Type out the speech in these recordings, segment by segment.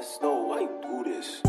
Slow, why you do this?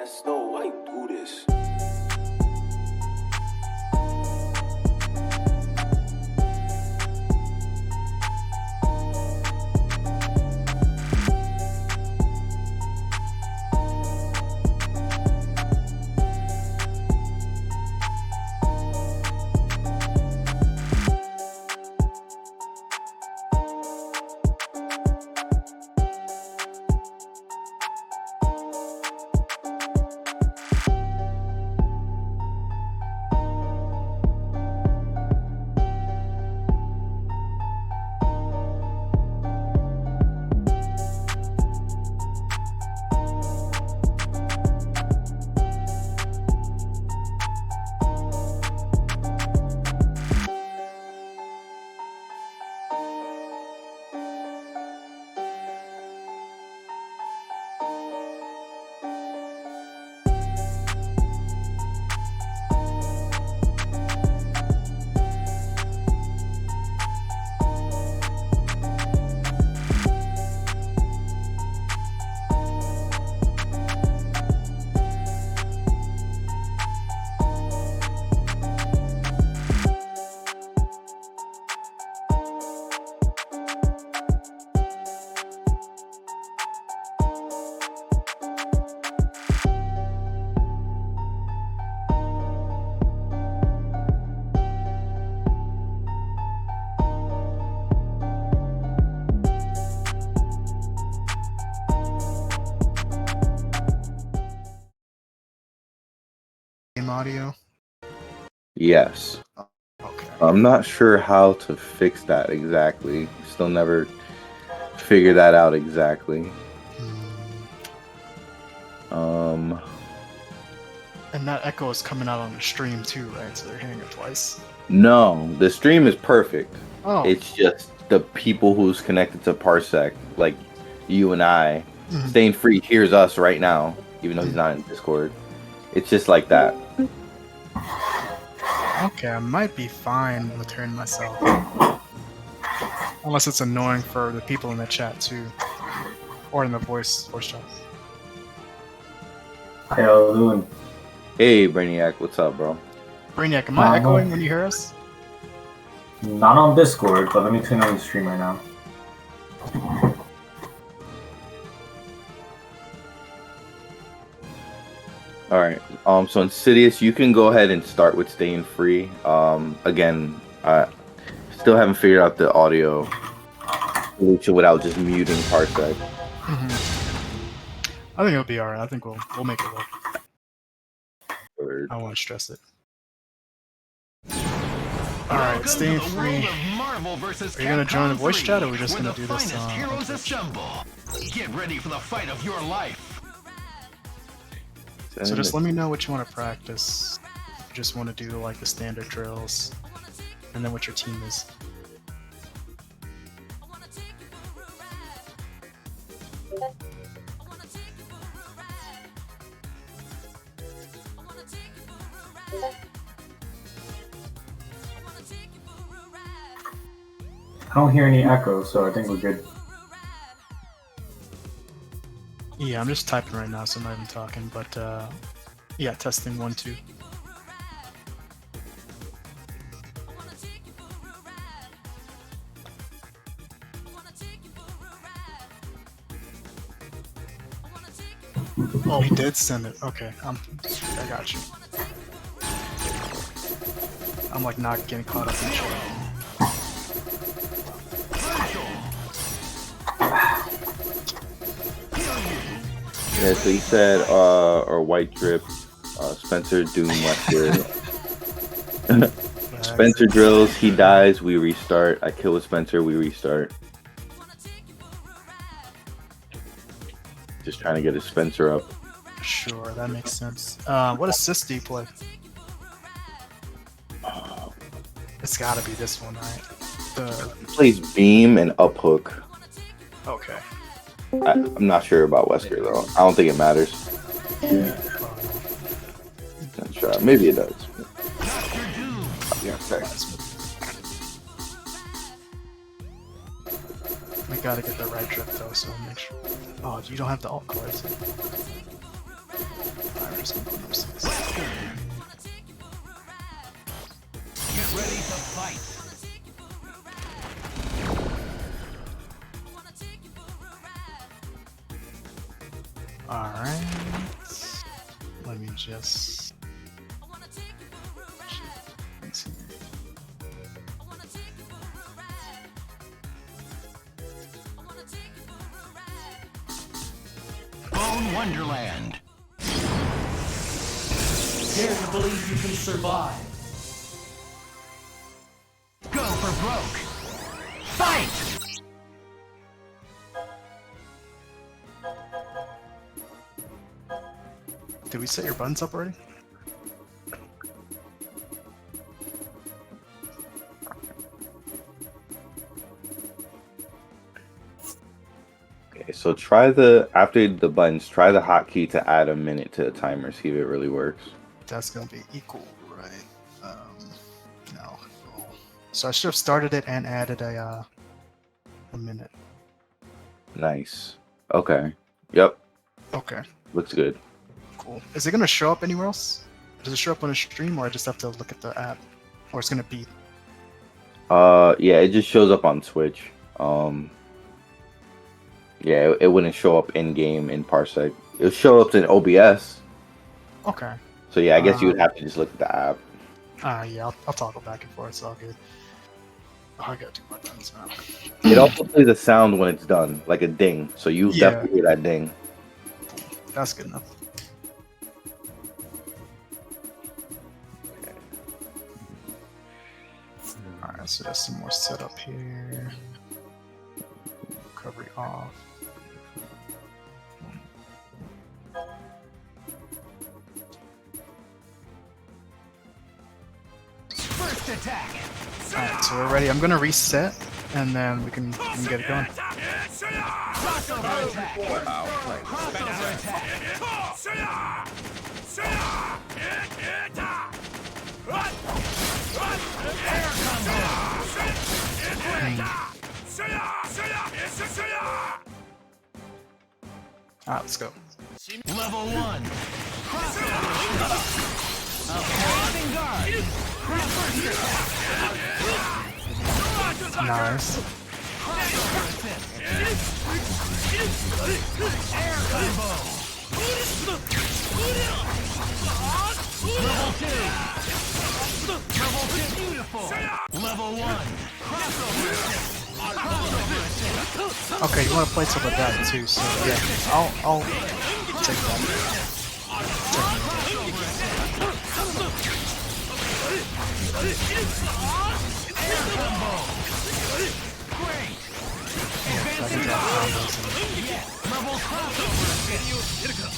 Slow, why you do this? Audio? Yes. Okay. I'm not sure how to fix that exactly. Still never figured that out exactly. And that echo is coming out on the stream too, right? So they're hearing it twice. No, the stream is perfect. Oh. It's just the people who's connected to Parsec, like you and I, Staying Free hears us right now, even though he's not in Discord. It's just like that. Okay, I might be fine with turning myself. Unless it's annoying for the people in the chat too. Or in the voice chat. How y'all doing? Hey, Brainiac, what's up, bro? Brainiac, am I echoing when you hear us? Not on Discord, but let me turn on the stream right now. All right. So Nysidious, you can go ahead and start with staying free. Again, I still haven't figured out the audio solution without just muting Parsec. I think it'll be alright. I think we'll make it work. Word. I won't stress it. Alright, staying free. Are you gonna join the voice chat, or are we just gonna do this heroes assemble. Get ready for the fight of your life. So just let me know what you want to practice. If you just want to do like the standard drills, and then what your team is. I don't hear any echo, so I think we're good. Yeah, I'm just typing right now, so I'm not even talking, but yeah, testing 1, 2. Oh, he did send it. Okay, I got you. I'm like not getting caught up in chat. Yeah, so he said, or White Drip, Spencer Doom Wester. Spencer drills, he dies, we restart. I kill with Spencer, we restart. Just trying to get his Spencer up. Sure, that makes sense. What assist do you play? It's gotta be this one, right? He plays Beam and Up Hook. Okay. I'm not sure about Wesker though. I don't think it matters. Not sure. Maybe it does. Yeah, okay. We gotta get the right trip though, so make sure. Oh, you don't have the alt cards. Alright, we're just gonna go number 6. Get ready to fight. Alright. Let me just. Bone Wonderland. Dare to believe you can survive. Go for broke. Fight! Did we set your buttons up already? Okay, so after the buttons, try the hotkey to add a minute to the timer, see if it really works. That's gonna be equal, right? No. Oh. So I should have started it and added a minute. Nice. Okay. Yep. Okay. Looks good. Cool. Is it gonna show up anywhere else? Does it show up on a stream, or I just have to look at the app? Or it's gonna beep? Yeah, it just shows up on Twitch. Yeah, it wouldn't show up in game in Parsec. It'll show up in OBS. Okay. So yeah, I guess you would have to just look at the app. Yeah, I'll toggle back and forth. It's all good. Oh, I gotta do my buttons now. It also plays a sound when it's done, like a ding. So you definitely hear that ding. That's good enough. Alright, so there's some more setup here. Recovery off. First attack. Alright, so we're ready. I'm gonna reset, and then we can get it going. Crossover attack. Crossover attack. Alright, let's go. Level 1. Crossing guard. Nice. Air combo. Level 2. Level 2. Beautiful. Level 1. Crossover assist. Crossover assist. Okay, you want to play some of that too, so yeah, I'll take that. Air combo. Great. Yeah, I can drop combos and Yes. Level crossover assist.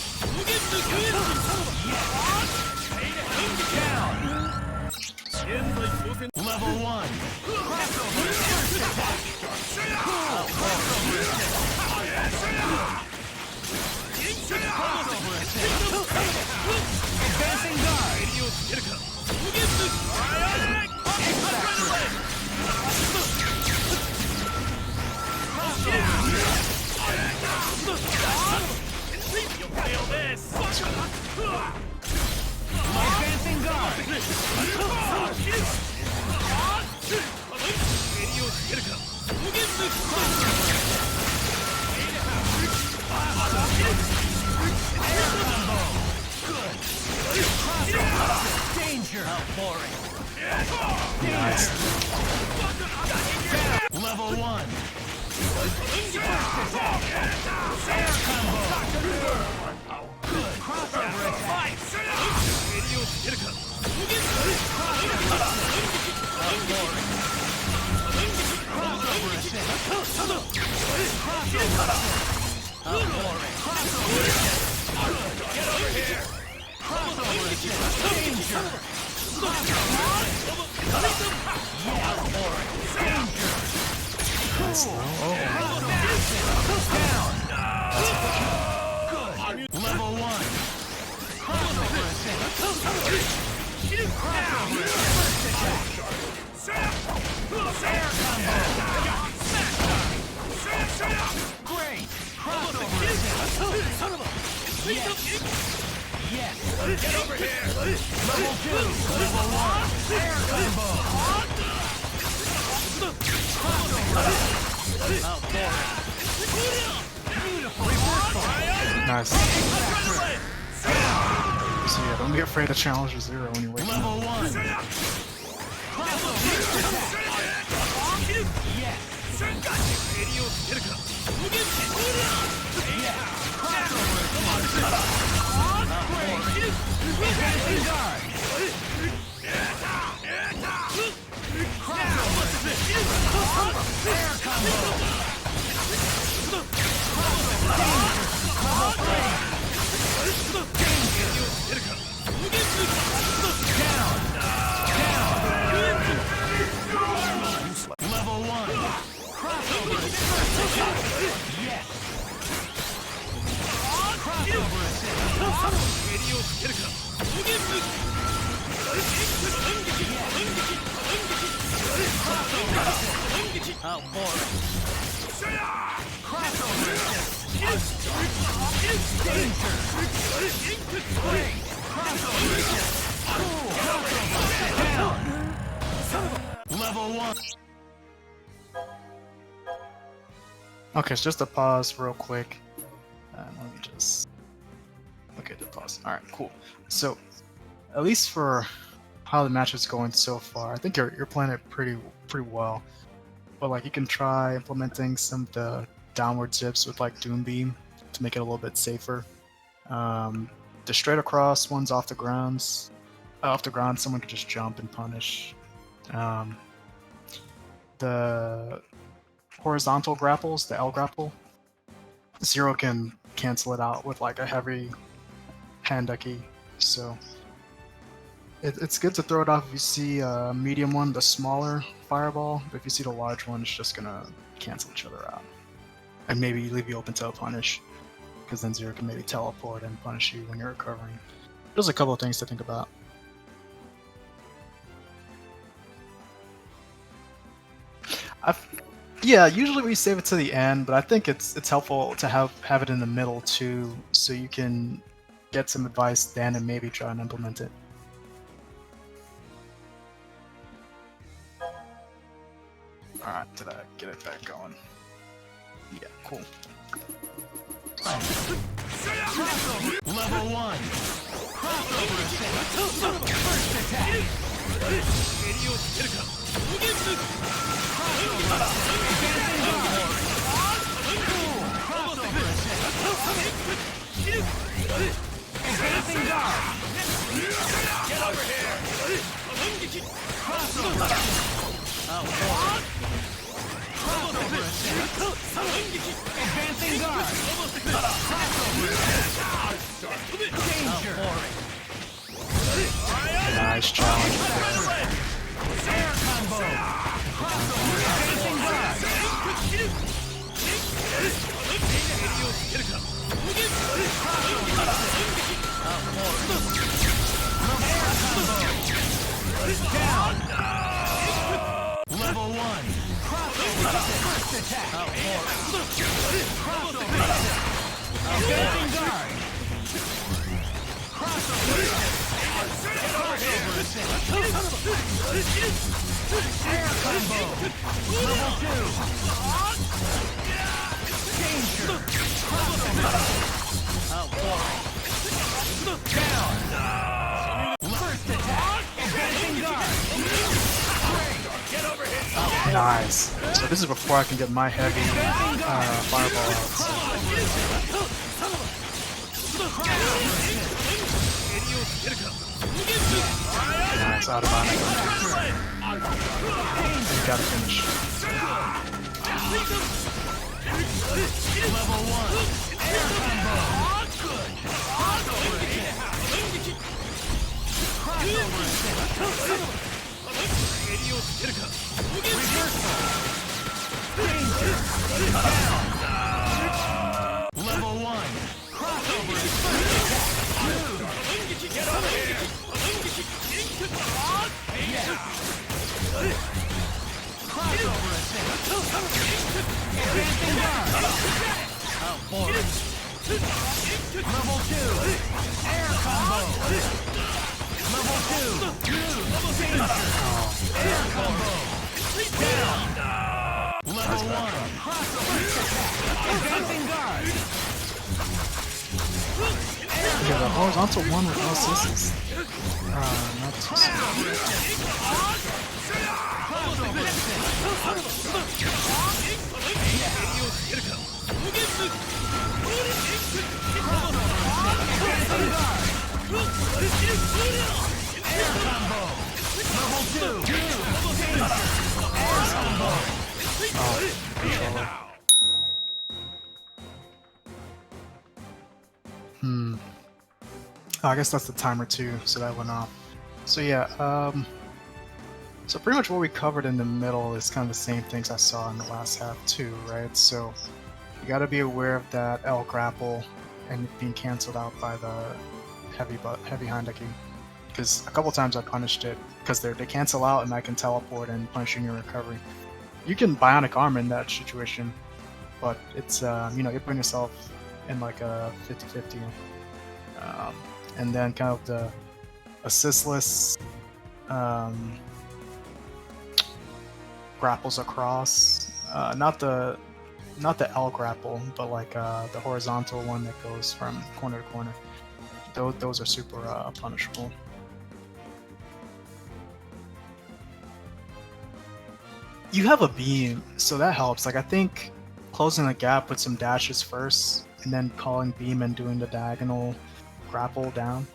Down. Level 1. Crossover first attack. Cool. Crossover assist. Crossover assist. Advancing guard. Advancing guard. Danger. How boring. nice. Level 1. First attack. Air combo. Good. Crossover attack. Crossover assist. Crossover assist. How boring. Crossover assist. Get over here. Crossover assist. Danger. Yeah, how boring. Danger. Nice. Oh, Down. Good. Level 1. Crossover assist. Crossover first attack. Air combo. Great. Crossover assist. Yes. Get over here. Level 2. Level 1. Air combo. Out there. Beautiful reversal. nice. So yeah, don't be afraid to challenge a zero when you wake Level up. 1. Crossover attack. Yes. Yes. Crossover attack. Advancing guard. Crossover assist. Air combo. Down. Level 1. Crossover assist. Yes. Crossover assist. How boring. Crossover assist. Danger. Great. Crossover assist. Cool. Down. Level 1. Okay, so just to pause real quick. Let me just. Okay, the pause. All right, cool. So, at least for how the match is going so far, I think you're playing it pretty well. But like, you can try implementing some of the downward zips with like Doom Beam to make it a little bit safer. The straight across ones off the ground, someone could just jump and punish. The horizontal grapples, the L grapple, Zero can cancel it out with like a heavy hand ducky. So it's good to throw it off if you see a medium one, the smaller fireball. But if you see the large one, it's just gonna cancel each other out, and maybe leave you open to a punish, because then Zero can maybe teleport and punish you when you're recovering. There's a couple of things to think about. Yeah, usually we save it to the end, but I think it's helpful to have it in the middle too, so you can get some advice then and maybe try and implement it. Alright, did I get it back going? Yeah, cool. Level 1. Crossover attack. First attack. Advancing guard. Get over here. Crossover attack. Advancing guard. Danger. Nice challenge. Air combo. Advancing guard. Down. Level 1. Crossover. First attack. Crossover. Advancing guard. Crossover. Air combo. Level 2. Danger. Crossover. Down. First attack. Advancing guard. Get over here. Nice. So this is before I can get my heavy fireball out. Nice, out of bounds. You gotta finish. Level 1. Air combo. Crossover reversal. Danger. Level 1. Crossover get over here. Yes. Crossover attack. Advancing guard. Level 2. Air combo. Level 2. Danger. Air combo. Down. Level 1. Crossover attack. Advancing guard. Yeah, the horizontal one with no assists. Not too soon. Oh, I guess that's the timer too, so that went off. So yeah, so pretty much what we covered in the middle is kind of the same things I saw in the last half too, right? So you got to be aware of that L grapple and being canceled out by the heavy Handaki, because a couple times I punished it because they cancel out and I can teleport and punish you in your recovery. You can bionic arm in that situation, but it's you know, you're putting yourself in like a 50-50. And then kind of the assistless grapples across, not the L grapple, but like the horizontal one that goes from corner to corner. Those are super punishable. You have a beam, so that helps. Like I think closing the gap with some dashes first, and then calling beam and doing the diagonal grapple down.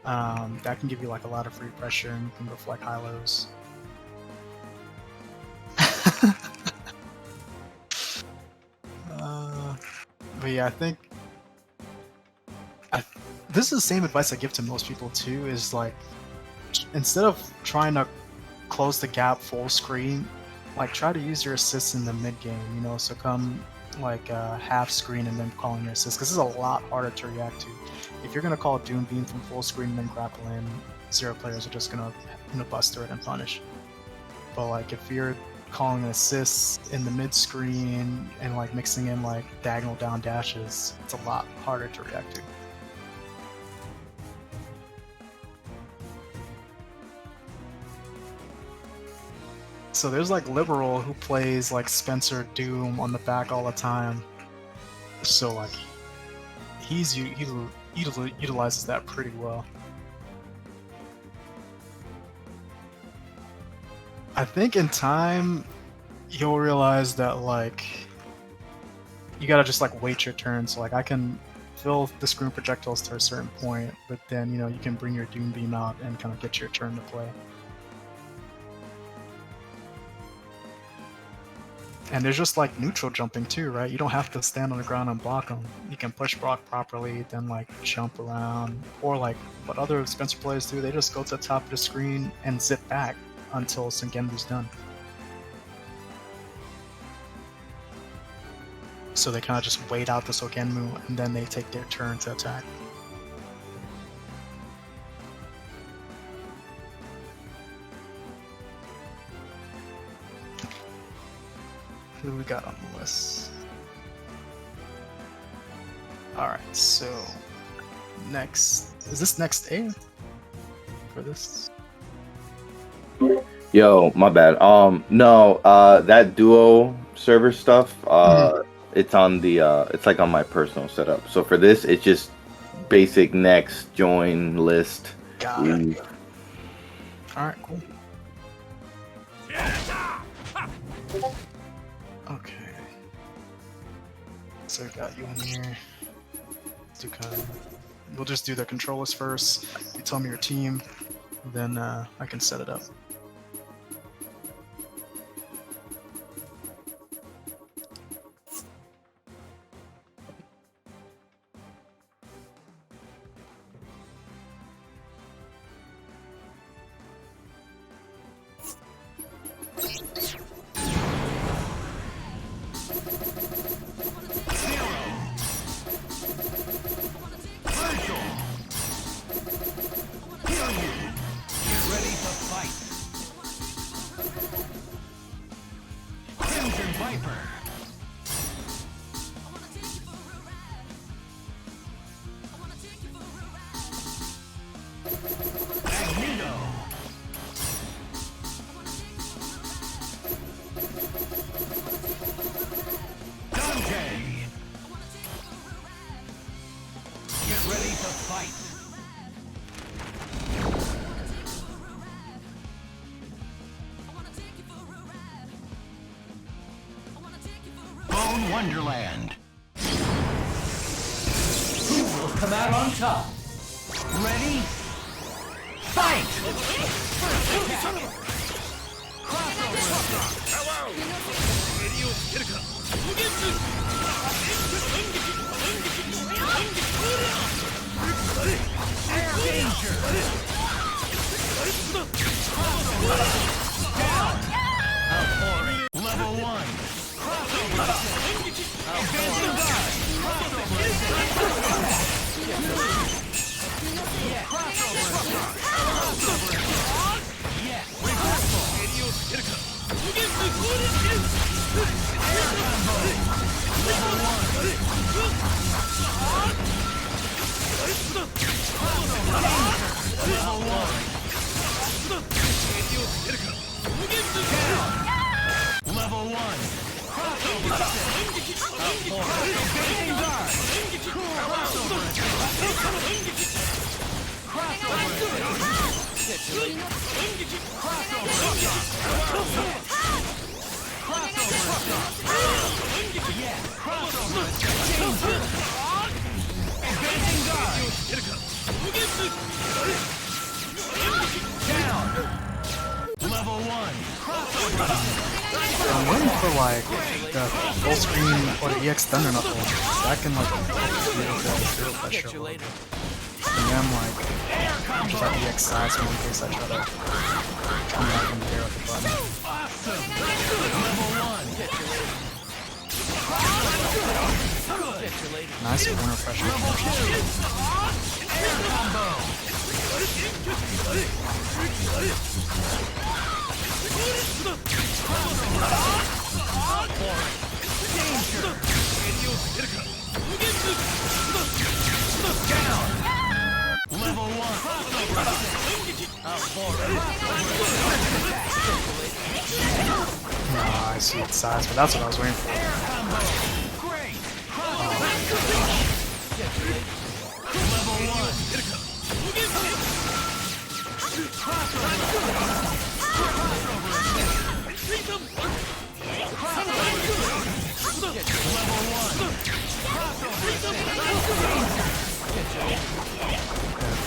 That can give you like a lot of free pressure and you can reflect high lows. But yeah, I think this is the same advice I give to most people too, is like instead of trying to close the gap full screen, like try to use your assists in the mid game, you know, so come like half screen and then calling your assist, because this is a lot harder to react to. If you're gonna call Doom Beam from full screen and then grapple in, 0 players are just gonna bust through it and punish. But like if you're calling assists in the mid screen and like mixing in like diagonal down dashes, it's a lot harder to react to. So there's like Liberal who plays like Spencer Doom on the back all the time. So like he utilizes that pretty well. I think in time you'll realize that like you gotta just like wait your turn. So like I can fill the screen projectiles to a certain point, but then you know you can bring your Doom Beam out and kind of get your turn to play. And there's just like neutral jumping too, right? You don't have to stand on the ground and block them. You can push block properly, then like jump around, or like what other Spencer players do, they just go to the top of the screen and zip back until Sengenmu's done. So they kind of just wait out the Sengenmu and then they take their turn to attack. Who we got on the list? Alright, so next, is this next A for this? Yo, my bad. No, that duo server stuff, it's on the, it's like on my personal setup. So for this, it's just basic next, join, list, Got leave. it. Alright, cool. Okay. So we got you in here. Do kind of, we'll just do the controllers first. You tell me your team, then I can set it up. Wonderland. Who will come out on top? Ready? Fight! Air danger! Down! Level 1. Advancing guard! Yeah, crossover attack! Yeah, reversal! Air combo! Level 1! Crossover danger! Level 1! Down! Level 1! Crossover attack! Advancing guard! Crossover attack! Crossover attack! Crossover attack! Crossover attack! Yeah, crossover attack! Danger! Advancing guard! Down! Level 1! Crossover attack! I'm waiting for like the full screen or the EX Thunder Knuckle, so I can like zero pressure. And then like just have EX size in case I try to come back from there with the button. Awesome! Level 1! Nice corner pressure. Level 2! Air combo! Crossover suit size, but that's what I was waiting for. Great.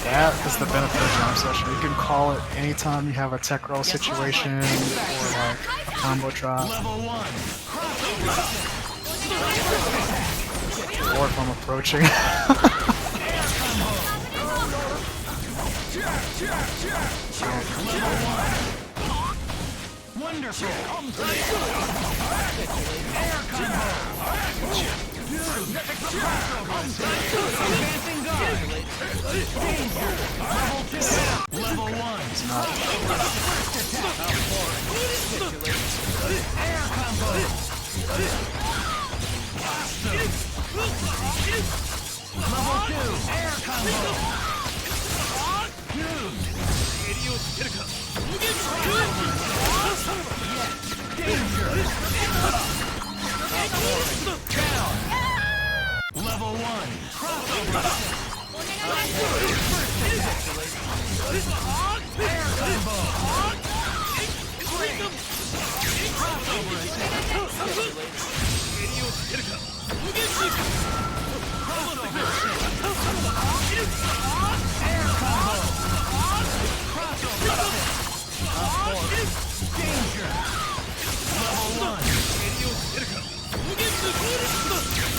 That is the benefit of jump session. You can call it anytime you have a tech roll situation or like a combo drop. Or if I'm approaching. Wonderful. Air combo. Advancing guard. Danger. Level 2. Level 1. It's not. Air combo. Level 2. Air combo. Danger. Down. Level 1. Crossover. Air combo. Air combo. Danger. Level 1.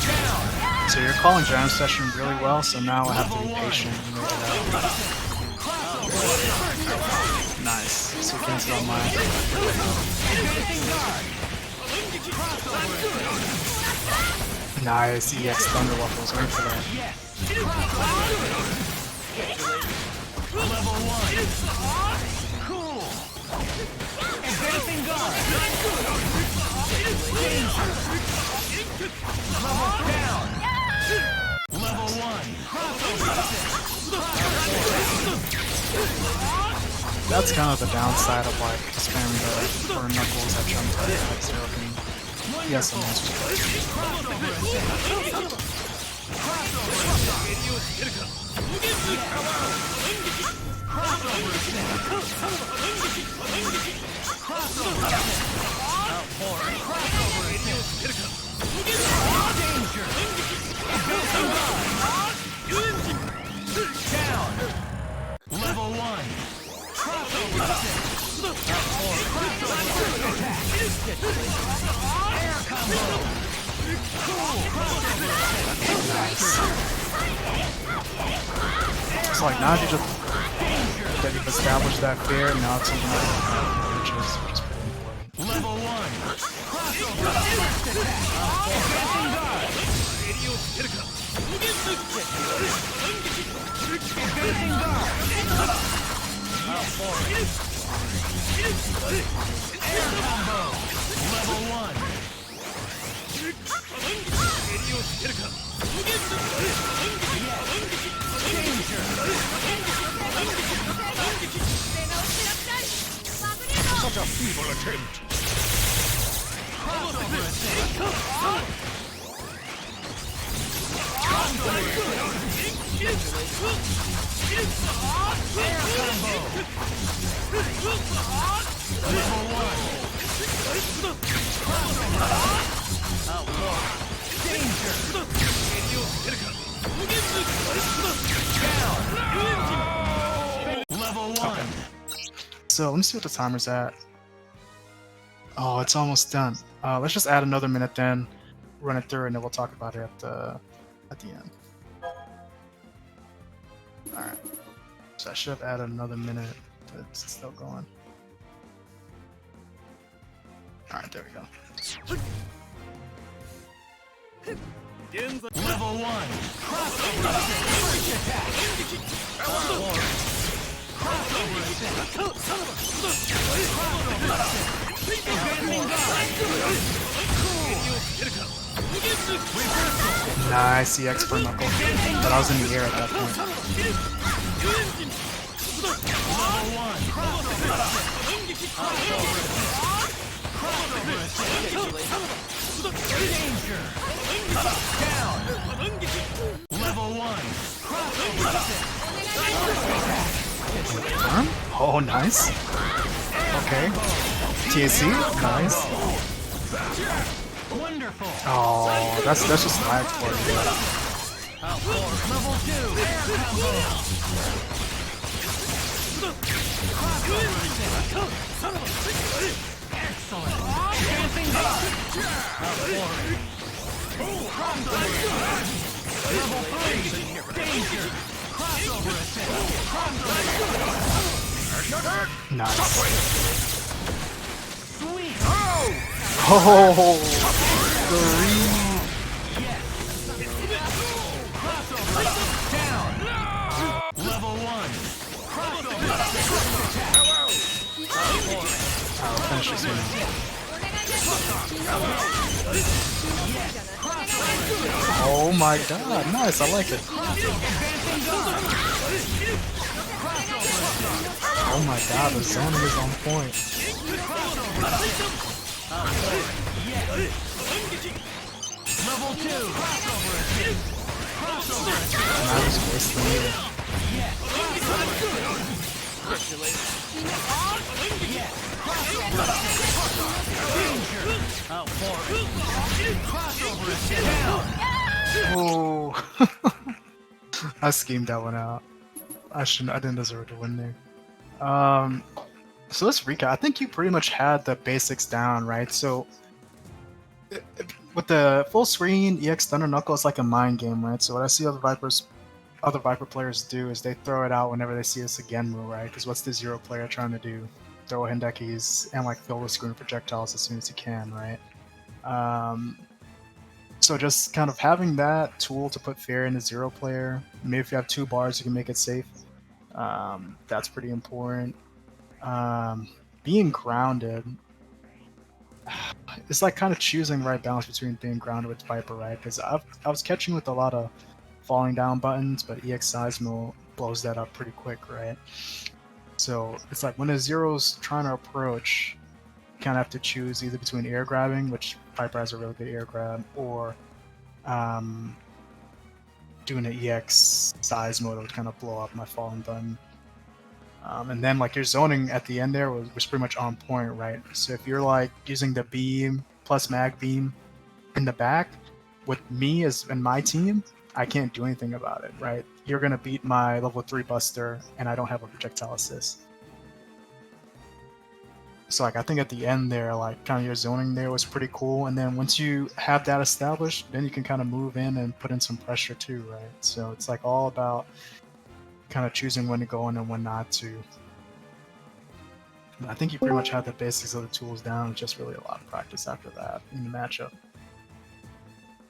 Down. So you're calling jam session really well, so now I have to be patient and wait it out. Nice. So cancel on mine. Nice. EX Thunder Waffles. Wait for that. Level 1. Cool. Advancing guard. Danger. Level down. Level 1. That's kind of the downside of like spamming the burn knuckles at jump type like Zero can. He has some answers. Down. Level 1. Air combo. Nice. It's like now that you've established that fear, now it's something that which is pretty important. Level 1. Crossover. Advancing guard. Advancing guard. Air combo. Level 1. Danger. Such a feeble attempt. Air combo. Level 1. Danger. Down. Level 1. So let me see what the timer's at. Oh, it's almost done. Let's just add another minute then, run it through, and then we'll talk about it at the end. Alright. So I should have added another minute, but it's still going. Alright, there we go. Level 1. Crossover attack. Crossover Nice EX for Knuckle. But I was in the air at that point. Level 1. Danger! Down! Level 1! Crossover assist! Confirm? Oh, nice. Okay. TAC, nice. Wonderful! Oh, that's just lag for you. Level 2! Air combo! Crossover assist! Excellent! Dancing dart! Outpouring! Crossover assist! Level 3! Danger! Crossover assist! Crossover assist! Nice. Sweet! Oh, three. Crossover assist! Down! Level 1! Crossover assist! Outpouring! I'll finish this one. Oh my god, nice, I like it. Oh my god, the zoning is on point. Level 2! Crossover assist! Crossover assist! And I was wasting it. Outpouring! Crossover assist! Down! Oh, I schemed that one out. I didn't deserve to win there. So let's recap. I think you pretty much had the basics down, right? So with the full screen EX Thunder Knuckle, it's like a mind game, right? So what I see other Viper players do is they throw it out whenever they see a Genmu, right? Because what's the zero player trying to do? Throw Hindekis and like fill the screen with projectiles as soon as you can, right? So just kind of having that tool to put fear in the zero player. Maybe if you have 2 bars, you can make it safe. That's pretty important. Being grounded. It's like kind of choosing the right balance between being grounded with Viper, right? Because I was catching with a lot of falling down buttons, but EX Seismo blows that up pretty quick, right? So it's like when a zero's trying to approach, you kind of have to choose either between air grabbing, which Viper has a really good air grab, or doing an EX Seismo that would kind of blow up my falling button. And then like your zoning at the end there was pretty much on point, right? So if you're like using the beam plus mag beam in the back, with me as in my team, I can't do anything about it, right? You're gonna beat my level 3 buster, and I don't have a projectile assist. So like I think at the end there, like kind of your zoning there was pretty cool, and then once you have that established, then you can kind of move in and put in some pressure too, right? So it's like all about kind of choosing when to go in and when not to. I think you pretty much had the basics of the tools down, just really a lot of practice after that in the matchup.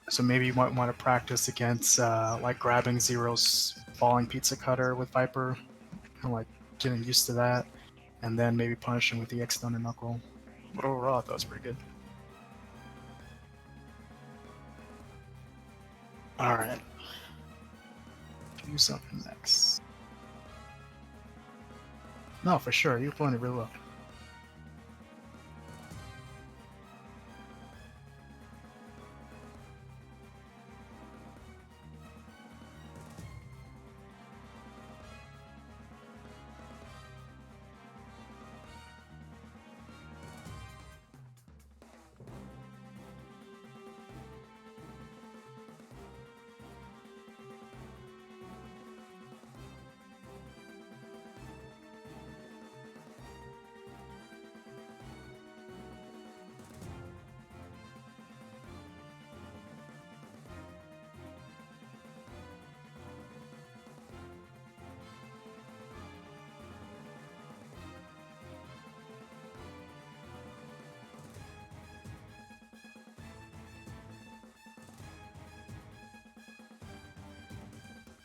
So maybe you might want to practice against like grabbing Zero's falling pizza cutter with Viper, and like getting used to that, and then maybe punishing with the EX Thunder Knuckle. But overall, I thought it was pretty good. Alright. Do something next. No, for sure, you're playing it really well.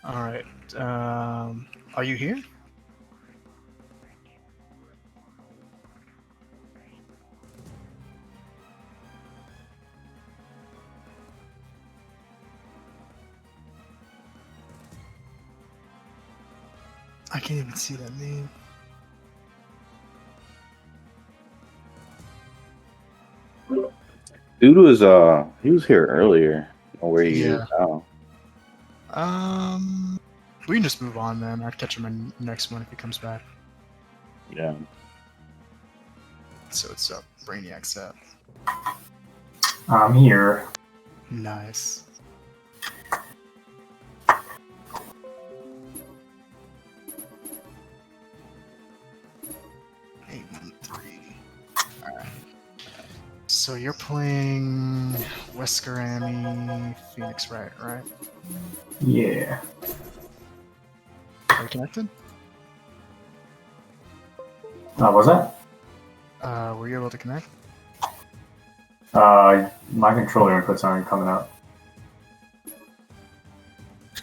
Alright, are you here? I can't even see that name. Dude was he was here earlier. I don't know where he is Yeah. now. We can just move on then. I'd catch him in next one if he comes back. Yeah. So it's up. Brainiac's up. I'm here. Nice. Eight, 1, 3. Alright. So you're playing Wesker, Amy, Phoenix, right? Yeah. Are you connected? Was that? Were you able to connect? My controller inputs aren't coming out.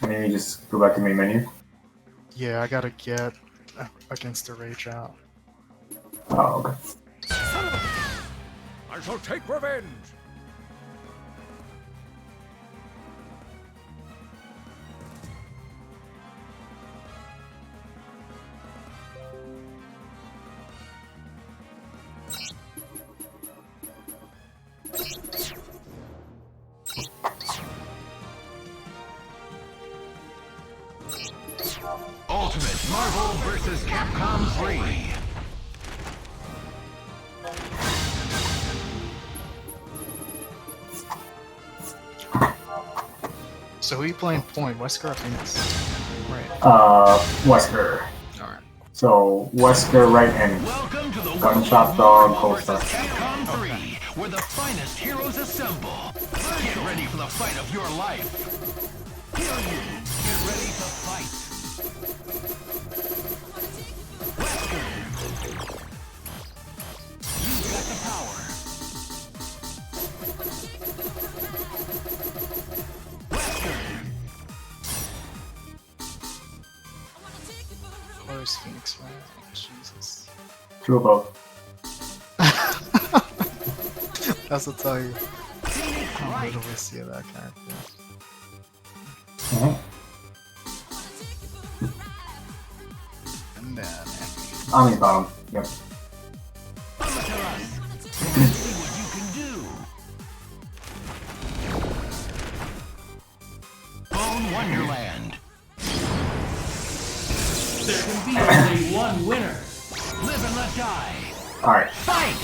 Maybe just go back to main menu. Yeah, I gotta get against the rage out. Oh, okay. I shall take revenge. Ultimate Marvel vs. Capcom 3. So who are you playing point? Wesker or Phoenix? Right. Wesker. Alright. So, Wesker right hand. Welcome to the Gunshot World Dog, Marvel Cold vs. Stuff. Capcom 3, where the finest heroes assemble. Get ready for the fight of your life. Get ready to fight. You've got the power. Where's Phoenix, right? Jesus. Two of both. That's what tell you. I don't really see that character. And then I'm in bottom. Yep. See what you can do. Bone Wonderland. There can be only one winner. Live and let die. Alright, Fight!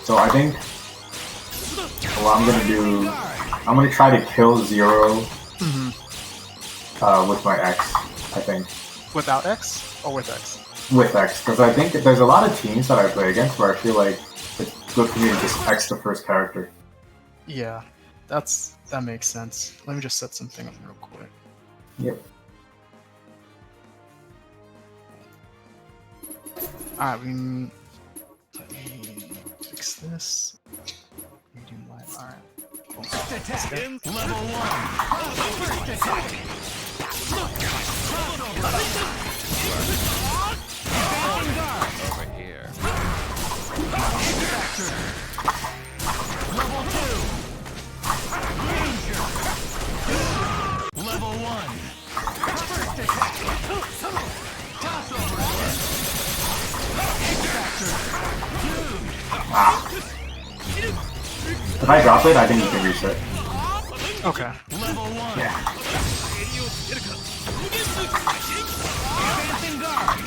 so I think what I'm gonna do, I'm gonna try to kill Zero with my X, I think. without X or with X? With X, because I think there's a lot of teams that I play against where I feel like it's good for me to just X the first character. Yeah, that makes sense. Let me just set something up real quick. Yep. Alright, let me fix this. Medium light. Alright. Cool. Attack. Level 1. First attack. Advancing guard. Over here. Factor. Level 2. Danger. Level 1. First attack. Toss over. X-Factor. Dude. If I drop it, I think you can reset. Okay. Level 1. Yeah. Advancing guard.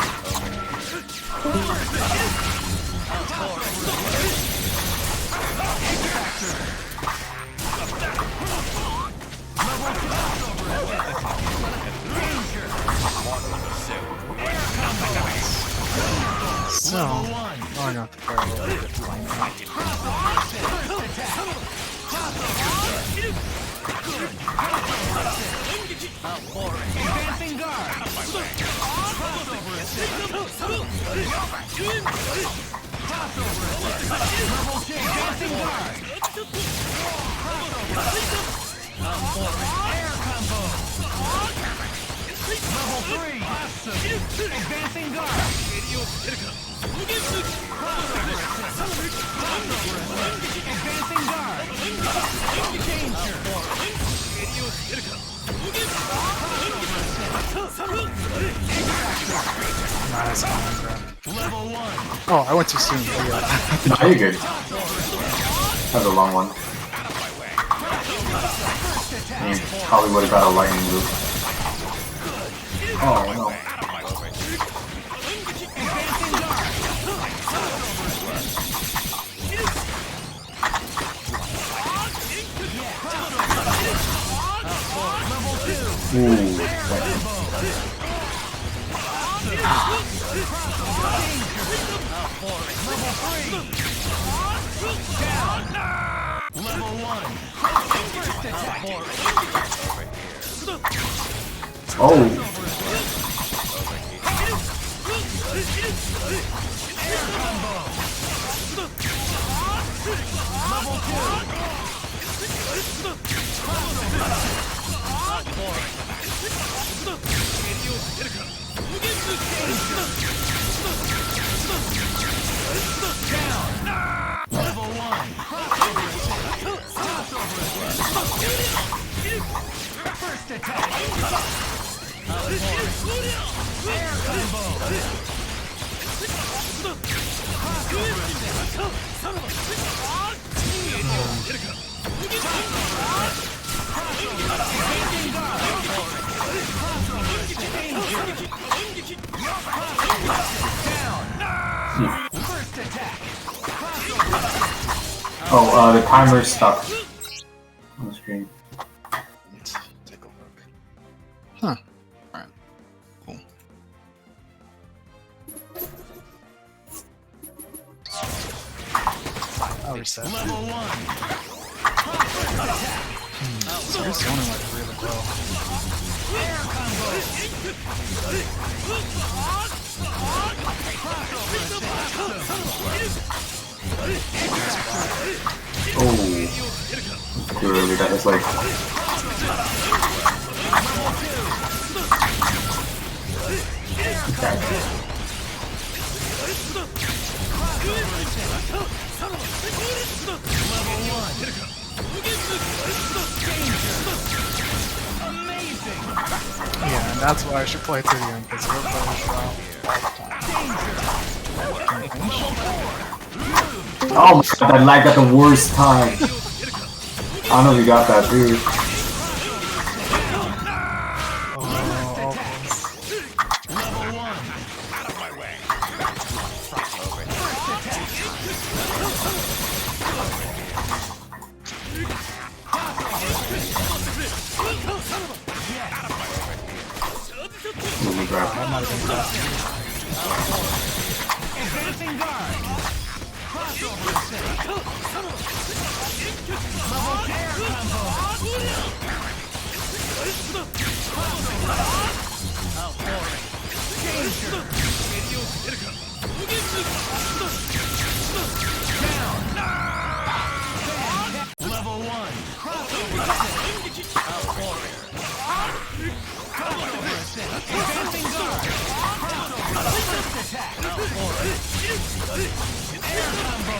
So, oh, I got the fire. Advancing guard. Crossover assist. Crossover assist. Level J. Advancing guard. Air combo. Level 3. Awesome. Advancing guard. Crossover assist. Crossover assist. Advancing guard. Nice. Level 1. Oh, I went too soon. But yeah. No, you're good. That was a long one. And he probably would have got a lightning loop. Oh no. Ooh. Level 1. First attack. Oh. Air combo. Level 2. Level 1. First attack. Air combo. First attack. Oh, the timer's stuck on the screen. Let's take a look. Huh. Alright. Cool. I'll reset. Level 1. So you're zoning like really well. Air combo. Oh. Too early, that was like... Yeah, and that's why I should play to the end, because you're playing strong all the time. Oh my god, that lagged at the worst time. I don't know if you got that, dude. Movie grab. Advancing guard. Crossover attack. Level air combo. Outpouring. Danger. Down. Level 1. Crossover attack. Outpouring. Crossover attack. Advancing guard. First attack. Outpouring. Air combo.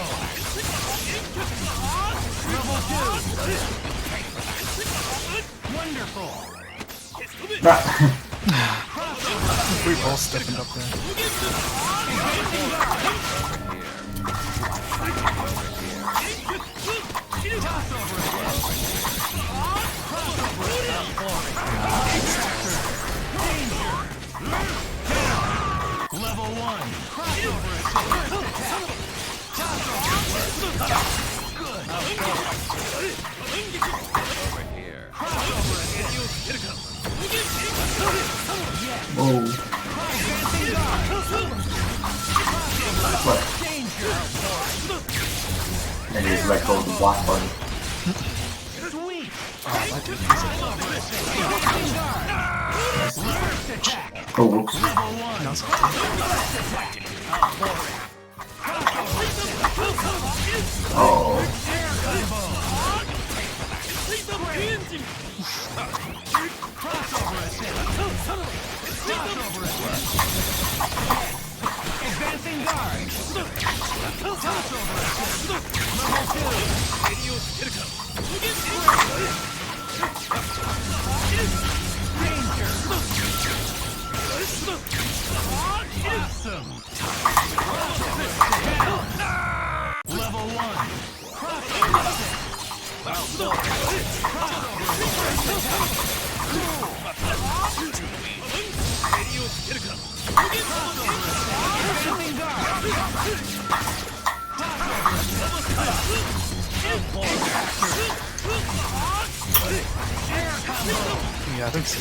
Level 2. Wonderful. We both stiffened up there. Level 1. Crossover attack. Good. Over here. Crossover attack. Whoa. What? Danger. And just let go of the block button. Sweet. Oh, whoops. Oh. Advancing guard. Awesome. Level 1. Yeah, I think so.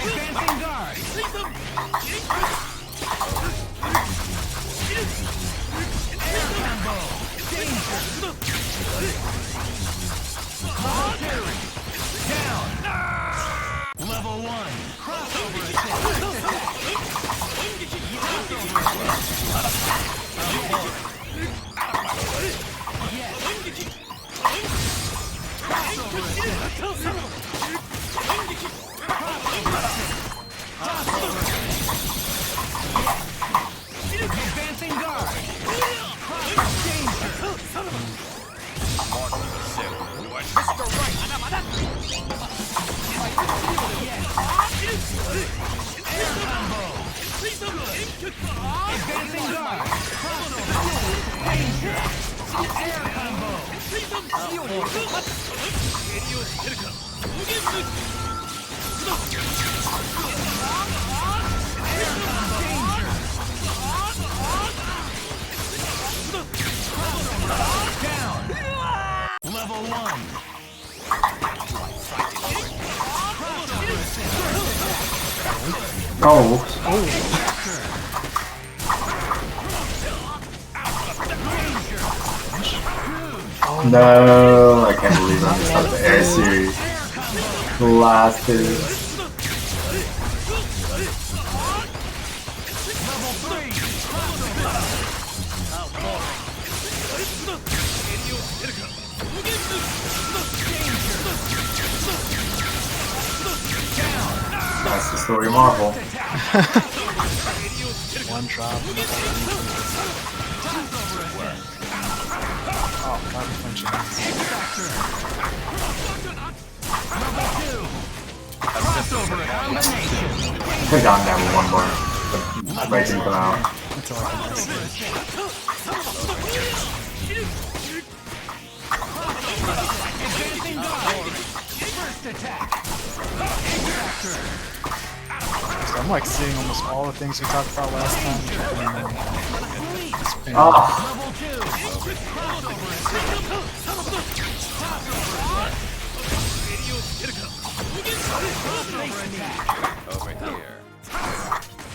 Advancing guard. Air combo. Danger. Carry. Down. Level 1. Crossover attack. Advancing guard. Danger. Air combo. Advancing guard. Danger. Air combo. Down. Level 1. Oh, no, I can't believe I missed out the air series. Blasted. That's the story of Mahvel. One drop. Oh, God, punching. Could have gotten that with one bar. Right didn't come out. Until I can miss it. Advancing guard. First attack. So I'm like seeing almost all the things we talked about last time. It's been- Ah, Level 2.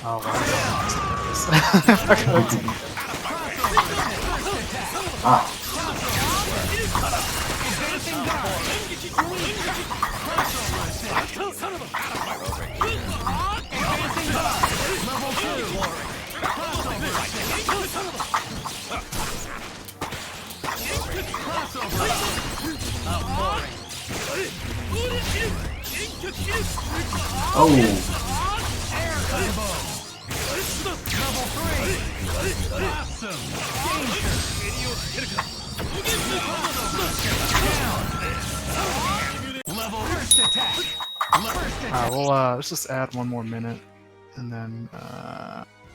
Oh, wow. ah. Oh, Air combo. Level 3. Awesome. Danger. Down. Level first attack. First attack. Well, let's just add one more minute, and then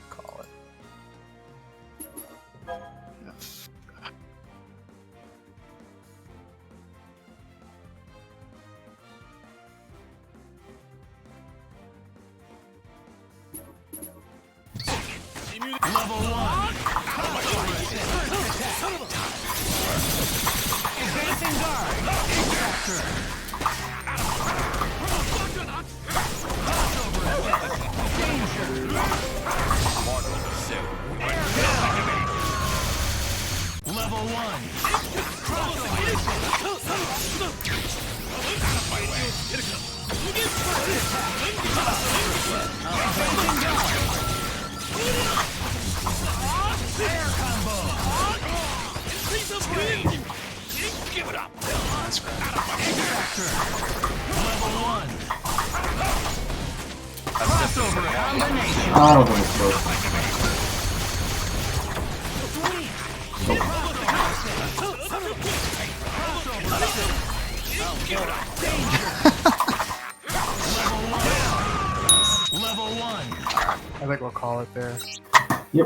call it. Level 1. Advancing guard. Extractor. Danger. Level 1. Air combo. Give it up. Extractor. Level 1. Crossover combination. I don't think it's close. Level 1. I think we'll call it there. Yep.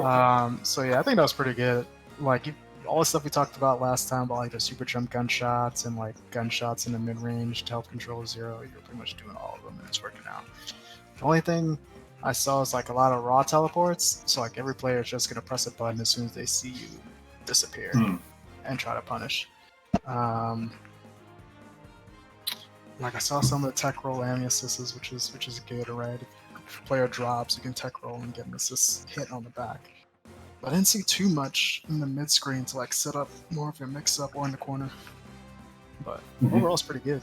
So yeah, I think that was pretty good. Like all the stuff we talked about last time about like the super jump gunshots and like gunshots in the mid range to help control zero, you're pretty much doing all of them and it's working out. The only thing I saw is like a lot of raw teleports, so like every player is just gonna press a button as soon as they see you disappear and try to punish. Like I saw some of the tech roll and assists, which is good, right? If a player drops, you can tech roll and get an assist hit on the back. But I didn't see too much in the mid screen to like set up more of a mix up or in the corner. But overall, it's pretty good.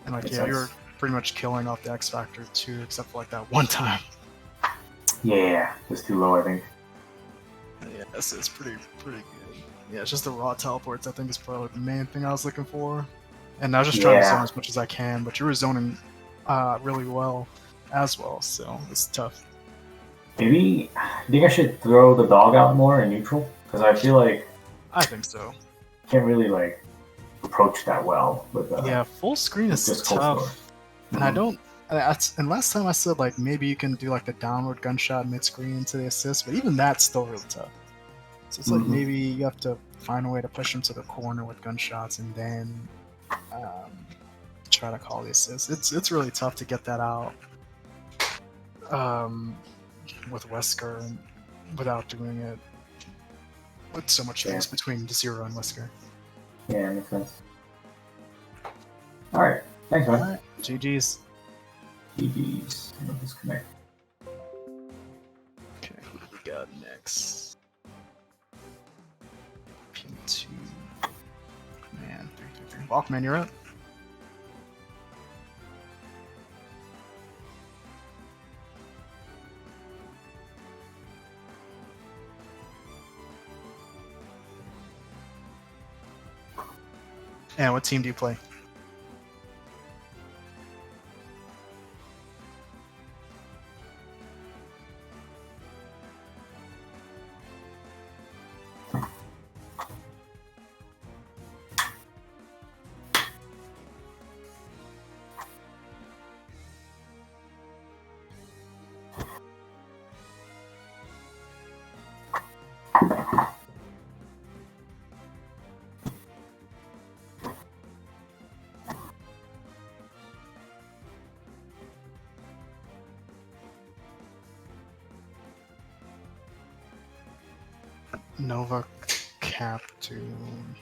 And like, yeah, you're pretty much killing off the X Factor too, except for like that one time. Yeah, just too low, I think. Yeah, it's pretty good. Yeah, it's just the raw teleports. I think is probably the main thing I was looking for. And I was just trying to zone as much as I can, but you were zoning really well as well, so it's tough. Maybe I think I should throw the dog out more in neutral because I feel like I think so. Can't really like approach that well with yeah, full screen is just tough, and I don't. And last time I said like maybe you can do like the downward gunshot mid screen to the assist, but even that's still really tough. So it's like maybe you have to find a way to push him to the corner with gunshots and then try to call the assist. It's really tough to get that out with Wesker and without doing it with so much space between Zero and Wesker. Yeah, makes sense. Alright, thanks man. Alright, GG's. GG's. I'm gonna disconnect. Okay, who do we got next? P2. Man, 333. Walkman, you're up. And what team do you play? Nova Captain.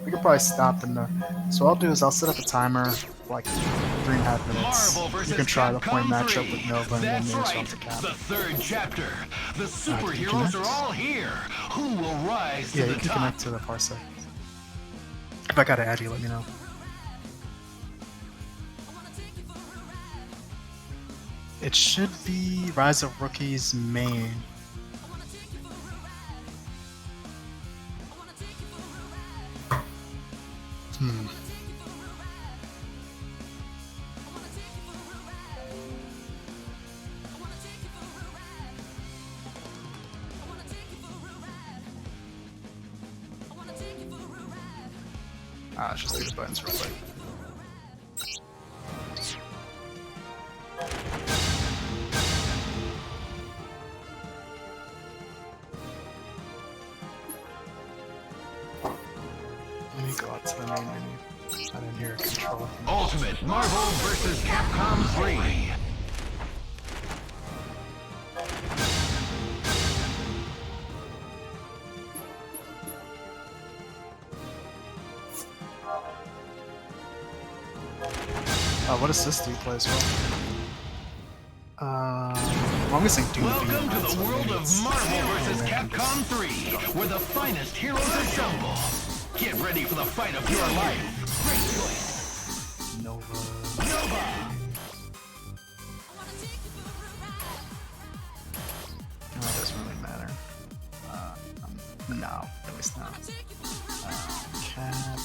We could probably stop in the. So what I'll do is I'll set up a timer for like 3.5 minutes. You can try the point matchup with Nova and then maybe swap to Cap. The third chapter. The superheroes are all here. Who will rise to Yeah, the you can top? connect to the Parsec. If I gotta add you, let me know. It should be Rise of Rookies main. Let's just do the buttons real quick. Let me go out to the main menu. I didn't hear a control. Ultimate Mahvel vs. Capcom 3. What assist do you play as well? I'm guessing Doom. Welcome to the world of Mahvel vs. Capcom 3, where the finest heroes assemble. Get ready for the fight of your life. Great choice. Nova. No, it doesn't really matter. No, at least not. Cap.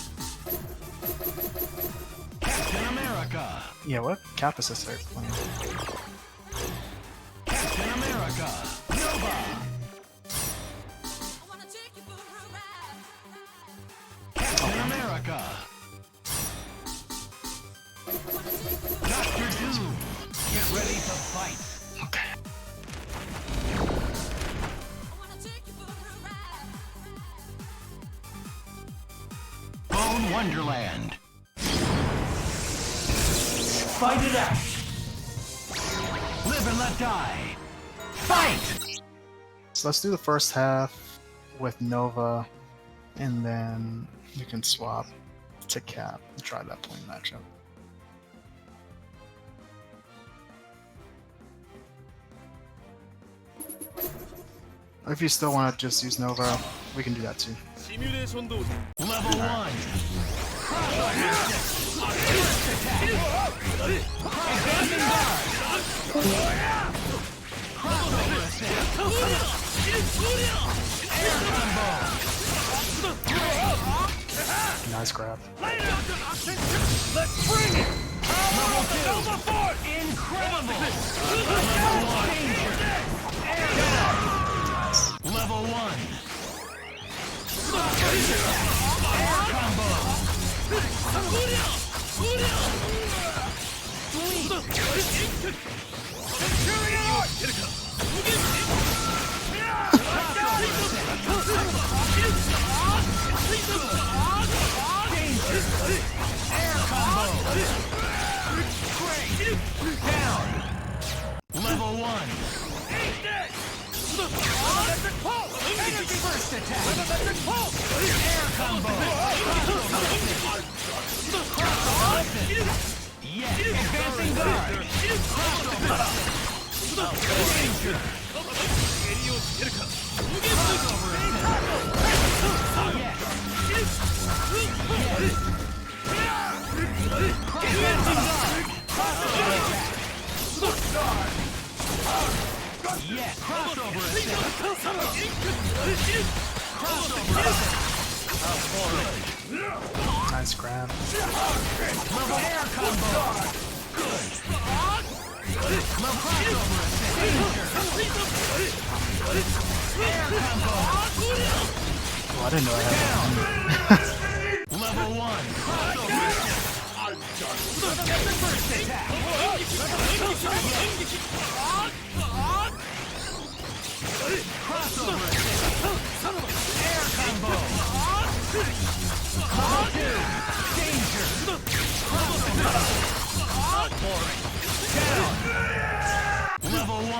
Captain America. Yeah, what Cap assist are you playing? Captain America. Nova. Captain America. Dr. Doom. Get ready to fight. Okay. Bone Wonderland. fight it out. Live and let die. Fight! So let's do the first half with Nova, and then you can swap to Cap and try that point matchup. Or if you still want to just use Nova, we can do that too. Level 1. Advancing guard. Crossover attack. Air combo. Nice grab. Let's bring it! Level 2. Nova Force! Incredible. Level 1. Air combo. Level 1. Air combo. Air combo. Down. Level 1. First attack. Air combo. Yes. Advancing guard. Danger. Yes, crossover attack. Crossover attack. Nice grab. Level air combo. Good. Level crossover attack. Danger. Air combo. Oh, I didn't know I had that. Level 1. Crossover attack. First attack. Crossover attack. Air combo. Level 2. Danger. Crossover attack. Down. Level 1.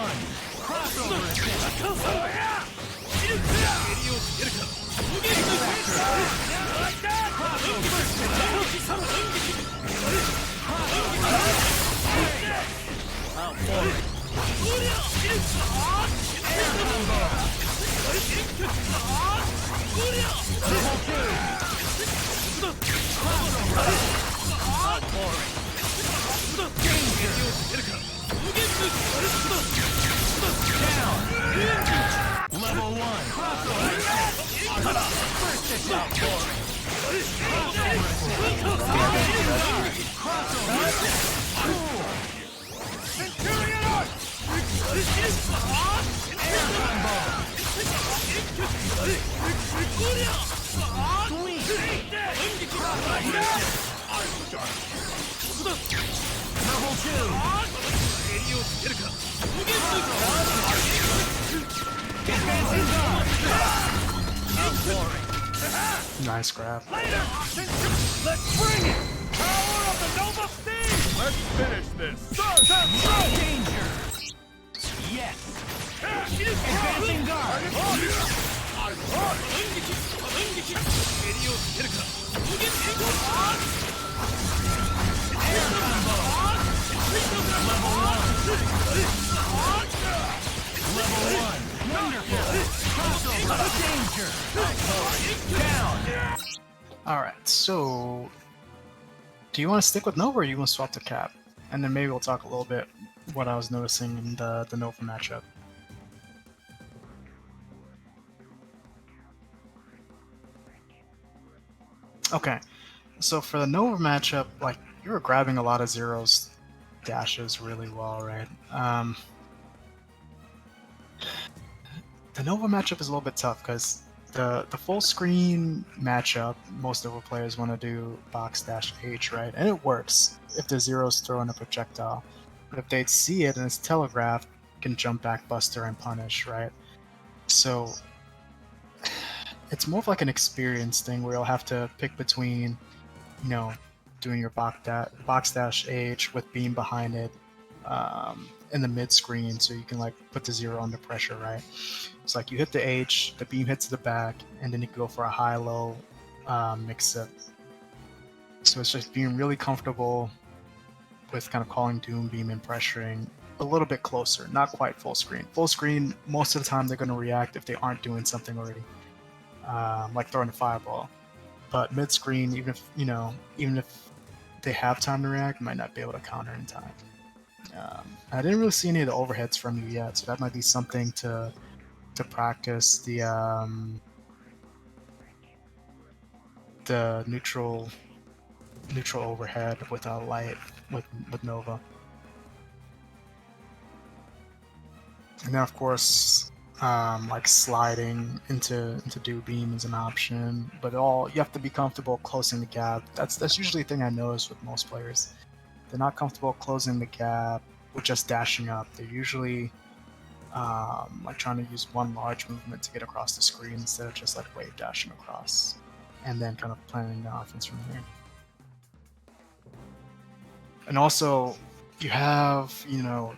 Crossover attack. Level 1. First attack. Centurion Arch! Air combo. Level 2. Advancing guard. Nice grab. Let's bring it! Power of the Nova Steam! Let's finish this! Danger. Yes. Advancing guard. Air combo. Level 1. Level 1. Wonderful. Crossover. Danger. Down. Alright, so do you want to stick with Nova or you want to swap to Cap? And then maybe we'll talk a little bit what I was noticing in the Nova matchup. Okay, so for the Nova matchup, like, you were grabbing a lot of zeros dashes really well, right? The Nova matchup is a little bit tough because the full screen matchup, most Nova players want to do box dash H, right? And it works if the zero's throwing a projectile. But if they see it and it's telegraphed, you can jump back Buster and punish, right? So it's more of like an experience thing where you'll have to pick between, you know, doing your box dash H with beam behind it in the mid screen, so you can like put the 0 under pressure, right? It's like you hit the H, the beam hits the back, and then you can go for a high-low mix-up. So it's just being really comfortable with kind of calling Doom Beam and pressuring a little bit closer, not quite full screen. Full screen, most of the time they're going to react if they aren't doing something already, like throwing a fireball. But mid screen, even if they have time to react, might not be able to counter in time. I didn't really see any of the overheads from you yet, so that might be something to practice. The neutral overhead with a light with Nova. And then of course, like sliding into do beam is an option, but you have to be comfortable closing the gap. That's usually a thing I notice with most players. They're not comfortable closing the gap with just dashing up. They're usually like trying to use one large movement to get across the screen instead of just like wave dashing across, and then kind of planning the offense from here. And also, you have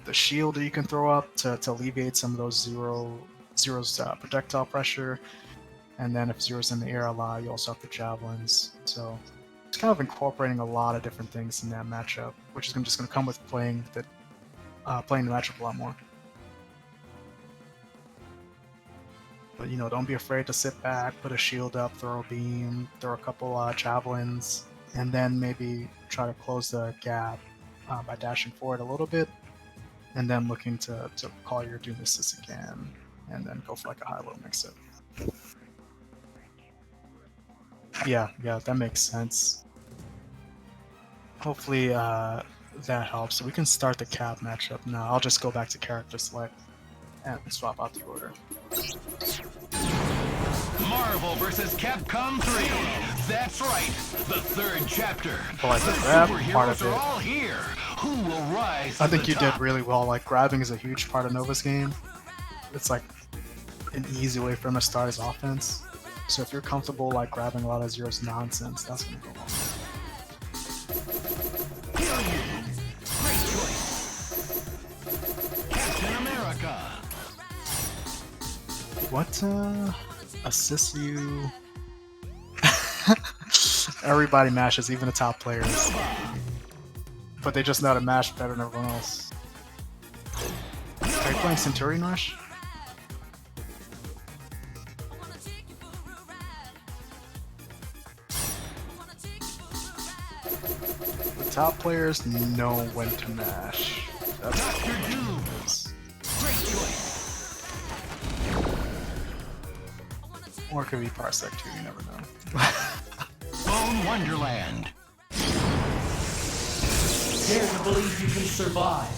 the shield that you can throw up to alleviate some of those zero's projectile pressure, and then if zero's in the air a lot, you also have the javelins. So it's kind of incorporating a lot of different things in that matchup, which is just going to come with playing the matchup a lot more. But don't be afraid to sit back, put a shield up, throw a beam, throw a couple javelins, and then maybe try to close the gap by dashing forward a little bit, and then looking to call your Doom Assist again, and then go for like a high-low mix-up. Yeah, that makes sense. Hopefully that helps. So we can start the cap matchup now. I'll just go back to character select and swap out the order. Marvel vs. Capcom 3. That's right, the third chapter. But like the the grab part superheroes of are it, all here. Who will rise I to think the you top? did really well. Like grabbing is a huge part of Nova's game. It's like an easy way for him to start his offense. So if you're comfortable like grabbing a lot of zero's nonsense, that's gonna go well. Great choice. Captain America. What assists you? Everybody mashes, even the top players. But they just know how to mash better than everyone else. Are you playing Centurion Rush? The top players know when to mash. That's what it is. Great choice. Or it could be Parsec too, you never know. Bone Wonderland. Dare to believe you can survive.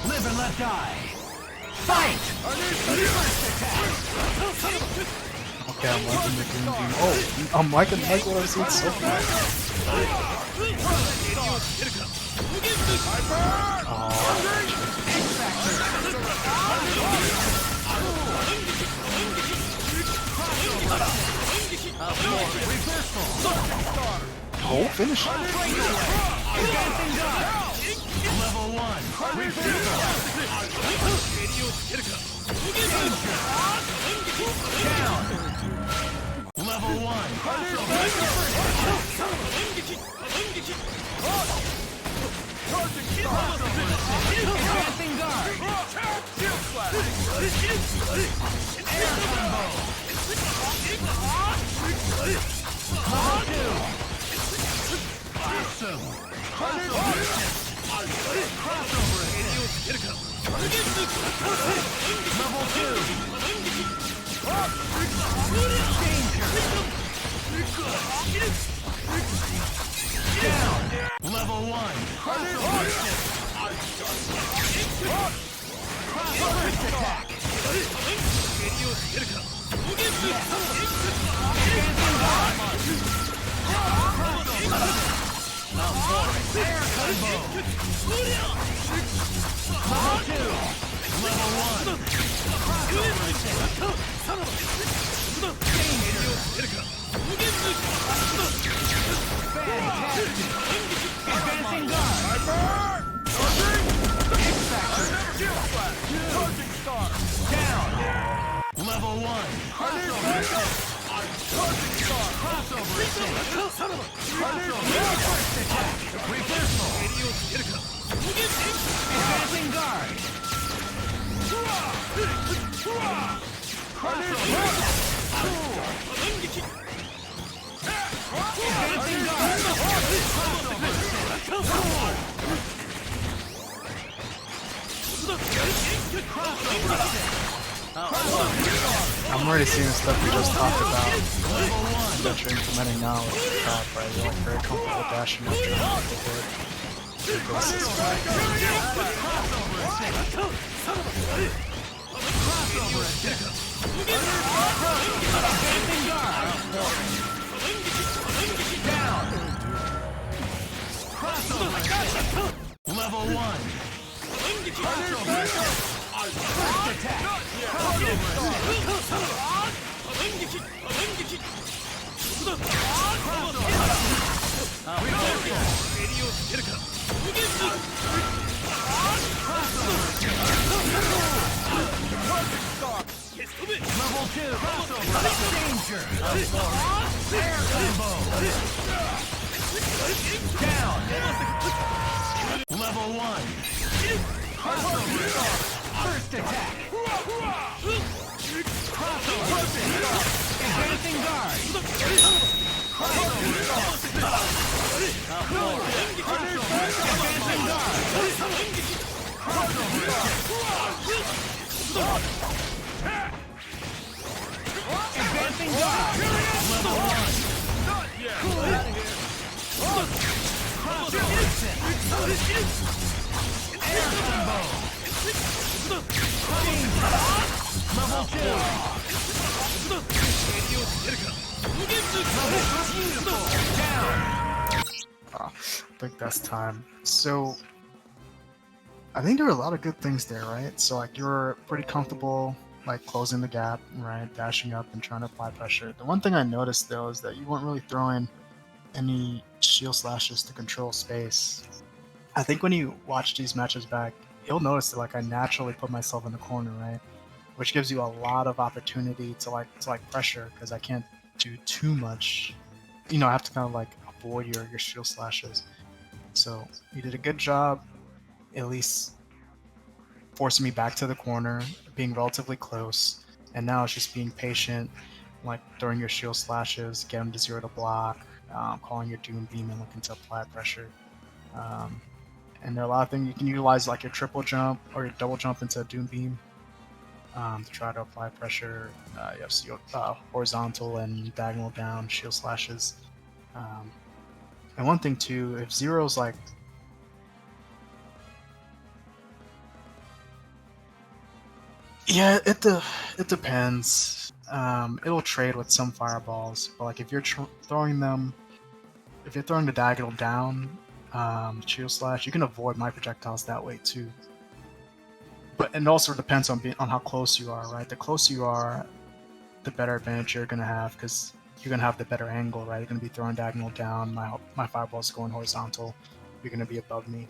Live and let die. Fight! First attack. Okay, I'm liking the Doom Beam. Oh, I'm liking what I've seen so far. Oh, finish. Level 1. Reversal. Down. Level 1. Advancing guard. Air combo. Level 2. Awesome. Crossover assist. Level 2. Danger. Down. Level 1. Crossover assist. Crossover attack. Air combo. Level 2. Level 1. Crossover attack. Danger. Fantastic. Advancing guard. I'm already seeing the stuff we just talked about that you're implementing now with God, right? You're like very comfortable dashing up, trying to get the hit. Your ghost is fine. Level 1. First attack. Level 2. Danger. Air combo. Down. Level 1. First attack. Advancing guard. Advancing Advancing guard. Level 1. Air combo. Level 2. Down. I think that's time. So, I think there are a lot of good things there, right? So, like, you're pretty comfortable, like, closing the gap, right? Dashing up and trying to apply pressure. The one thing I noticed, though, is that you weren't really throwing any shield slashes to control space. I think when you watch these matches back, you'll notice that, like, I naturally put myself in the corner, right? Which gives you a lot of opportunity to pressure, because I can't do too much. You know, I have to kind of, like, avoid your shield slashes. So, you did a good job, at least forcing me back to the corner, being relatively close, and now it's just being patient, like throwing your shield slashes, get them to 0 to block, calling your Doom Beam and looking to apply pressure. And there are a lot of things you can utilize, like your triple jump or your double jump into a Doom Beam to try to apply pressure. You have horizontal and diagonal down shield slashes. And one thing too, if Zero's like it depends. It'll trade with some fireballs, but like if you're throwing the diagonal down shield slash, you can avoid my projectiles that way too. But it also depends on how close you are, right? The closer you are, the better advantage you're gonna have, because you're gonna have the better angle, right? You're gonna be throwing diagonal down. My fireball's going horizontal. You're gonna be above me.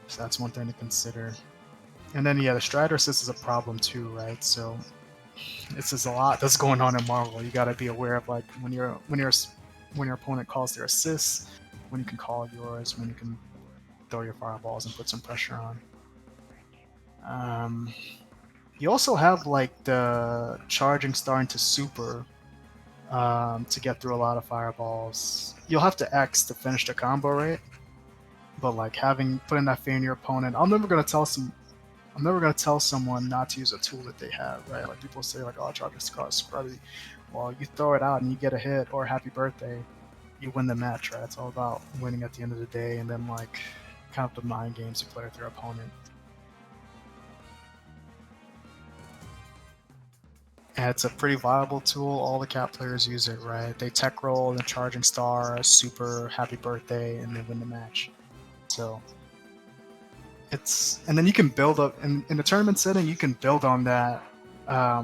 So that's one thing to consider. And then yeah, the Strider assist is a problem too, right? So it's just a lot that's going on in Marvel. You gotta be aware of like when your opponent calls their assists, when you can call yours, when you can throw your fireballs and put some pressure on. You also have like the charging star into super to get through a lot of fireballs. You'll have to X to finish the combo, right? But like putting that fear in your opponent, I'm never gonna tell someone not to use a tool that they have, right? Like people say like, oh, charging star is scrubby. Well, you throw it out and you get a hit or happy birthday, you win the match, right? It's all about winning at the end of the day, and then like kind of the mind games you play with your opponent. And it's a pretty viable tool. All the Cap players use it, right? They tech roll the charging star, super, happy birthday, and they win the match. So and then you can build up in the tournament setting. You can build on that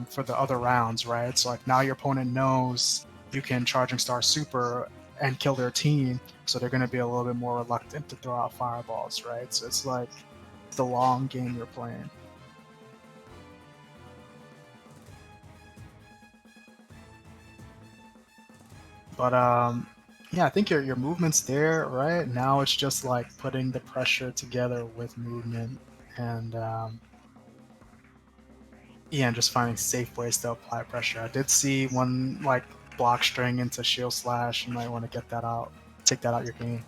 for the other rounds, right? So like now your opponent knows you can charging star super and kill their team, so they're going to be a little bit more reluctant to throw out fireballs, right? So it's like the long game you're playing. But yeah, I think your movement's there, right? Now it's just like putting the pressure together with movement and yeah, and just finding safe ways to apply pressure. I did see one like block string into shield slash. You might want to get that out, take that out your game,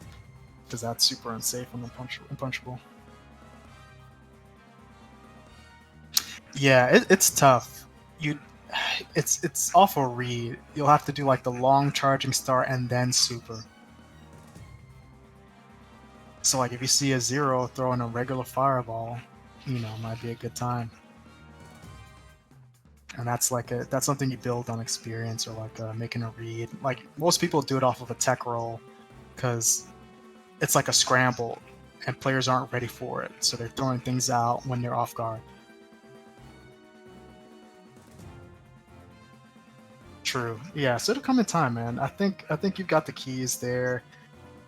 because that's super unsafe and unpunchable. Yeah, it's tough. It's awful read. You'll have to do like the long charging start and then super. So like if you see a 0 throwing a regular fireball, might be a good time. And that's that's something you build on experience or like making a read. Like most people do it off of a tech roll because it's like a scramble and players aren't ready for it, so they're throwing things out when they're off guard. True. Yeah, so it'll come in time, man. I think you've got the keys there.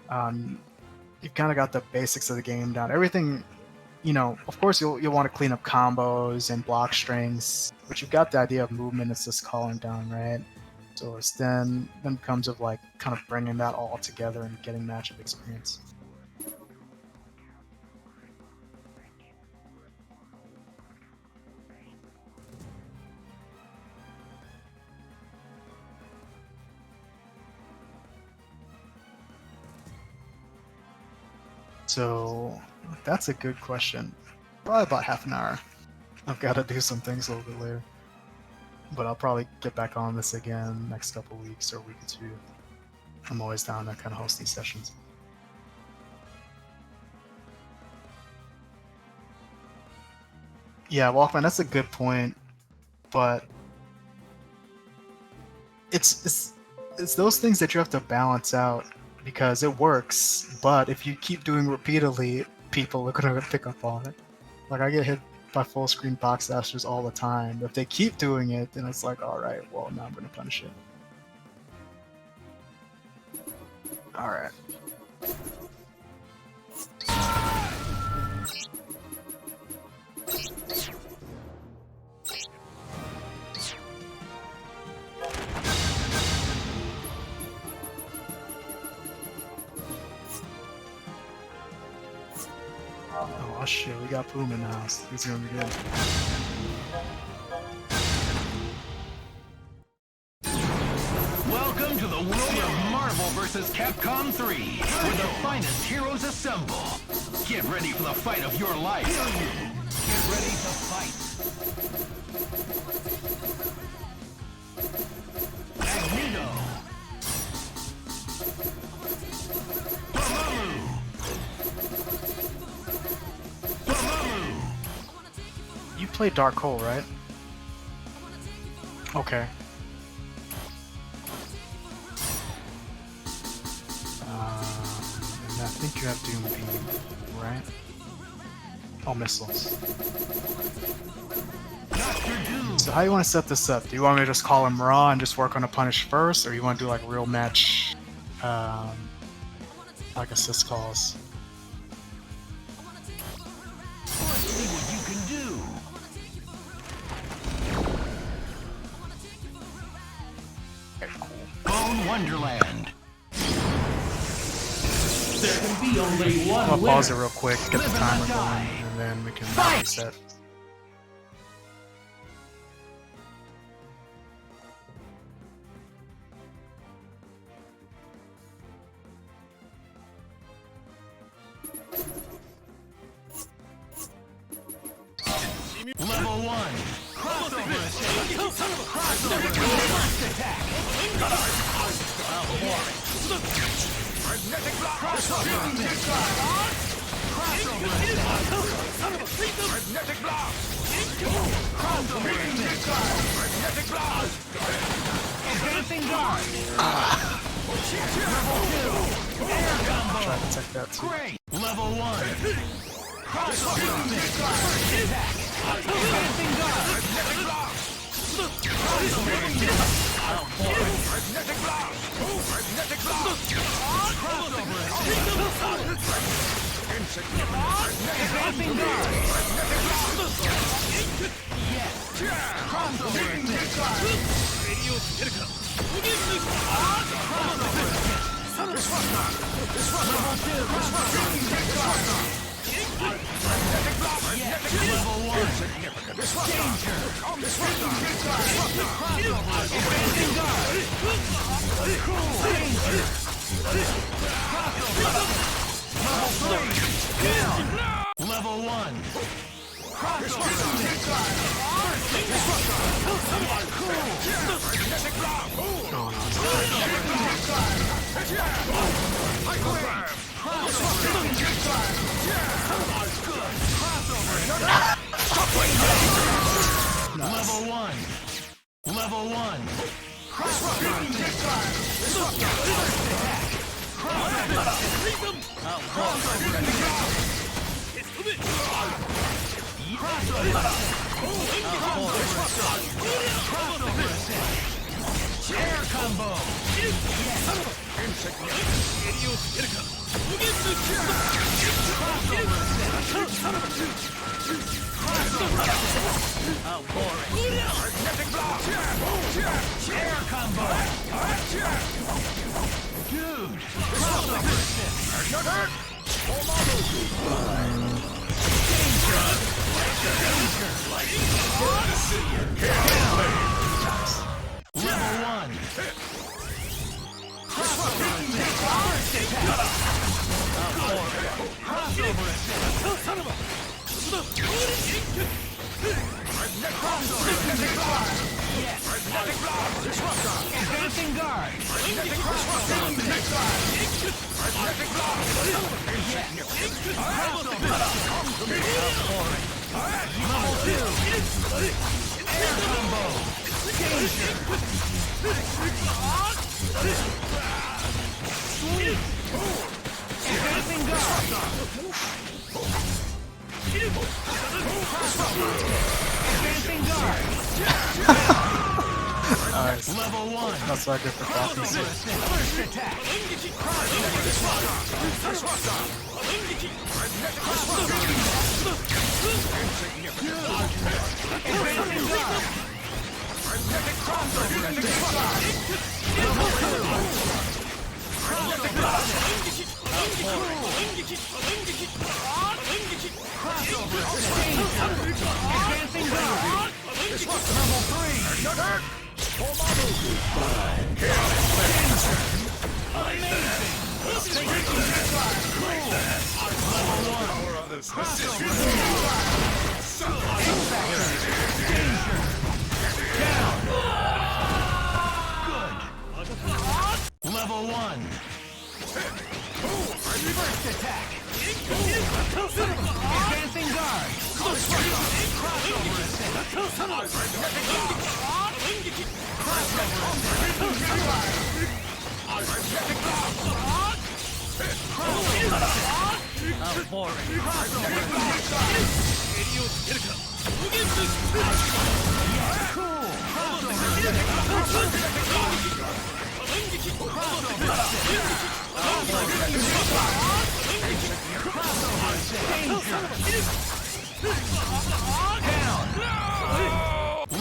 You've kind of got the basics of the game down. Everything, of course you'll want to clean up combos and block strings, but you've got the idea of movement. It's just calling down, right? So it's then comes of like kind of bringing that all together and getting matchup experience. So that's a good question. Probably about half an hour. I've got to do some things a little bit later. But I'll probably get back on this again next couple weeks or a week or two. I'm always down to kind of host these sessions. Yeah, Walkman, that's a good point. But it's those things that you have to balance out. Because it works, but if you keep doing repeatedly, people are gonna pick up on it. Like I get hit by full screen box dashers all the time. If they keep doing it, then it's like, all right, well now I'm gonna punish it. All right. Oh shit, we got Boom in the house. He's gonna be good. Welcome to the world of Marvel vs. Capcom 3, where the finest heroes assemble. Get ready for the fight of your life. Get ready to fight. Magneto. You play Dark Hole, right? Okay. I think you have Doom Beam, right? Oh, missiles. So how do you want to set this up? Do you want me to just call him Raw and just work on a punish first, or you want to do like real match, like assist calls? Let's see what you can do. Okay, cool. Bone Wonderland. There can be only one I'm gonna pause it winner. real quick, get the timer going, and then we can reset. Level 1. Crossover attack. Crossover attack. Magnetic block. Crossover attack. Crossover attack. Magnetic block. Crossover attack. Magnetic block. Advancing guard. Level 2. Air combo. Try to protect that too. Great. Level 1. Crossover attack. Advancing guard. Magnetic block. Crossover attack. Magnetic block. Magnetic block. Crossover attack. Advancing guard. Magnetic block. Yes. Crossover attack. Level 1. Level 1. Level 1. Air combo. Oh, boring. Air combo. Dude. Level 1. Advancing guard. Level 2. Air combo. Advancing guard. Advancing guard. Nice. Level 1. That's not good for copies. First attack. Advancing guard. Advancing guard. Level 3. Level 1. First attack. Advancing guard. Oh, boring.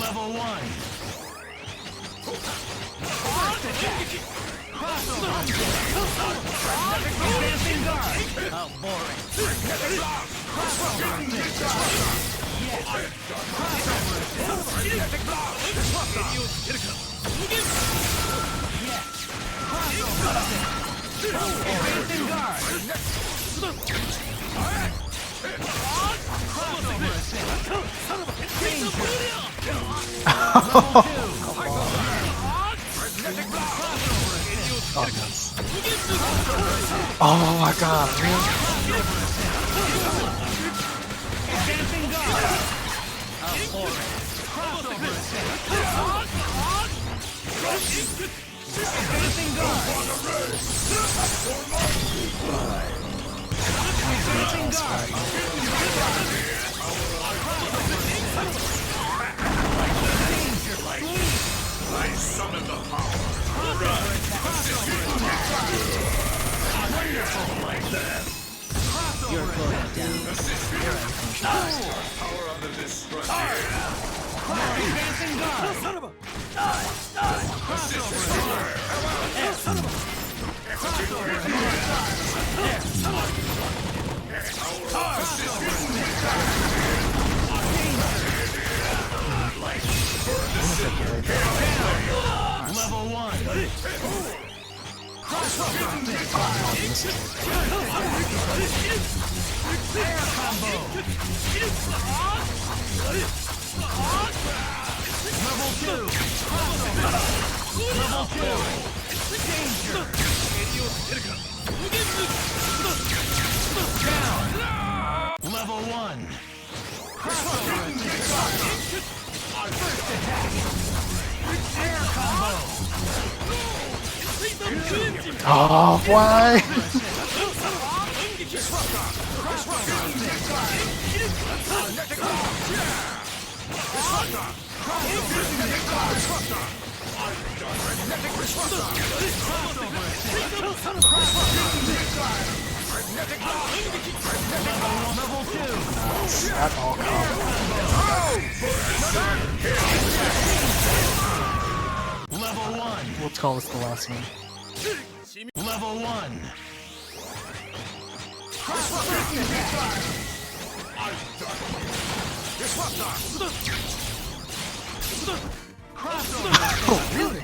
Level 1. First attack. Advancing guard. Oh, boring. Advancing guard. Oh, nice. Oh my god, really? Advancing guard. Oh, boring. Advancing guard. Advancing guard. I summon the power. Wonderful like that. You're going down. Power on the destruction. Advancing guard. Assist. this is Air combo. Level 2. Level 2. Danger. Down. Level 1. Crossover. First attack. Air combo. Oh, why? Level 2. That all combo. Level 1. Let's call this the last one. Level 1. Oh, really?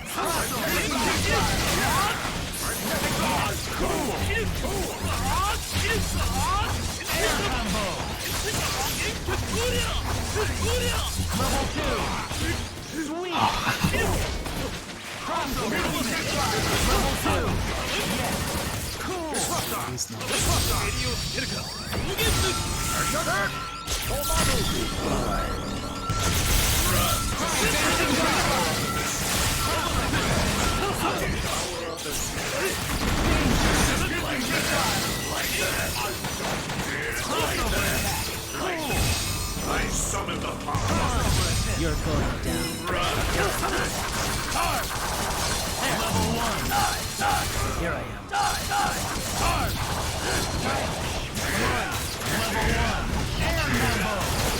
Air combo. Level 2. Sweet. Crossover. Level 2. Yes. Cool. He's not. I summon the power. You're going down. Level 1. Here I am.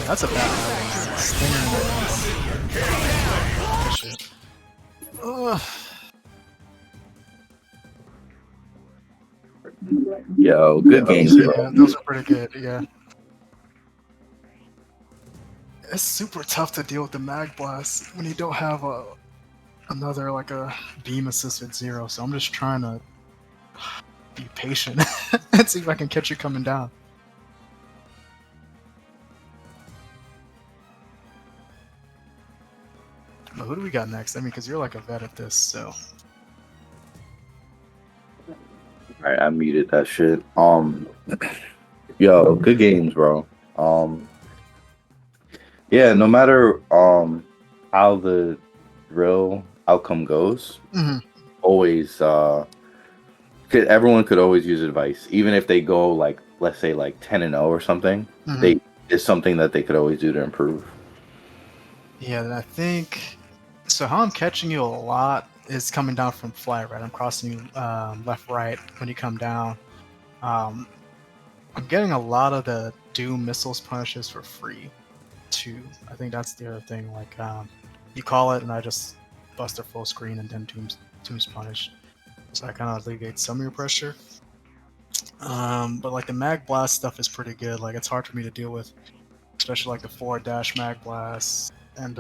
That's a bad one. Shit. Ugh. Yo, good games, Yeah, bro. those are pretty good. Yeah. It's super tough to deal with the mag blast when you don't have another like a beam assist with 0. So I'm just trying to be patient and see if I can catch you coming down. But who do we got next? I mean, because you're like a vet at this, so. Alright, I muted that shit. Yo, good games, bro. Yeah, no matter how the drill outcome goes, always everyone could always use advice, even if they go like, let's say like 10-0 or something. They it's something that they could always do to improve. Yeah, and I think so. How I'm catching you a lot is coming down from fly, right? I'm crossing you left, right when you come down. I'm getting a lot of the Doom missiles punishes for free, too. I think that's the other thing. Like, you call it, and I just bust their full screen, and then Doom's punished. So I kind of alleviate some of your pressure. But like the mag blast stuff is pretty good. Like it's hard for me to deal with, especially like the forward dash mag blast and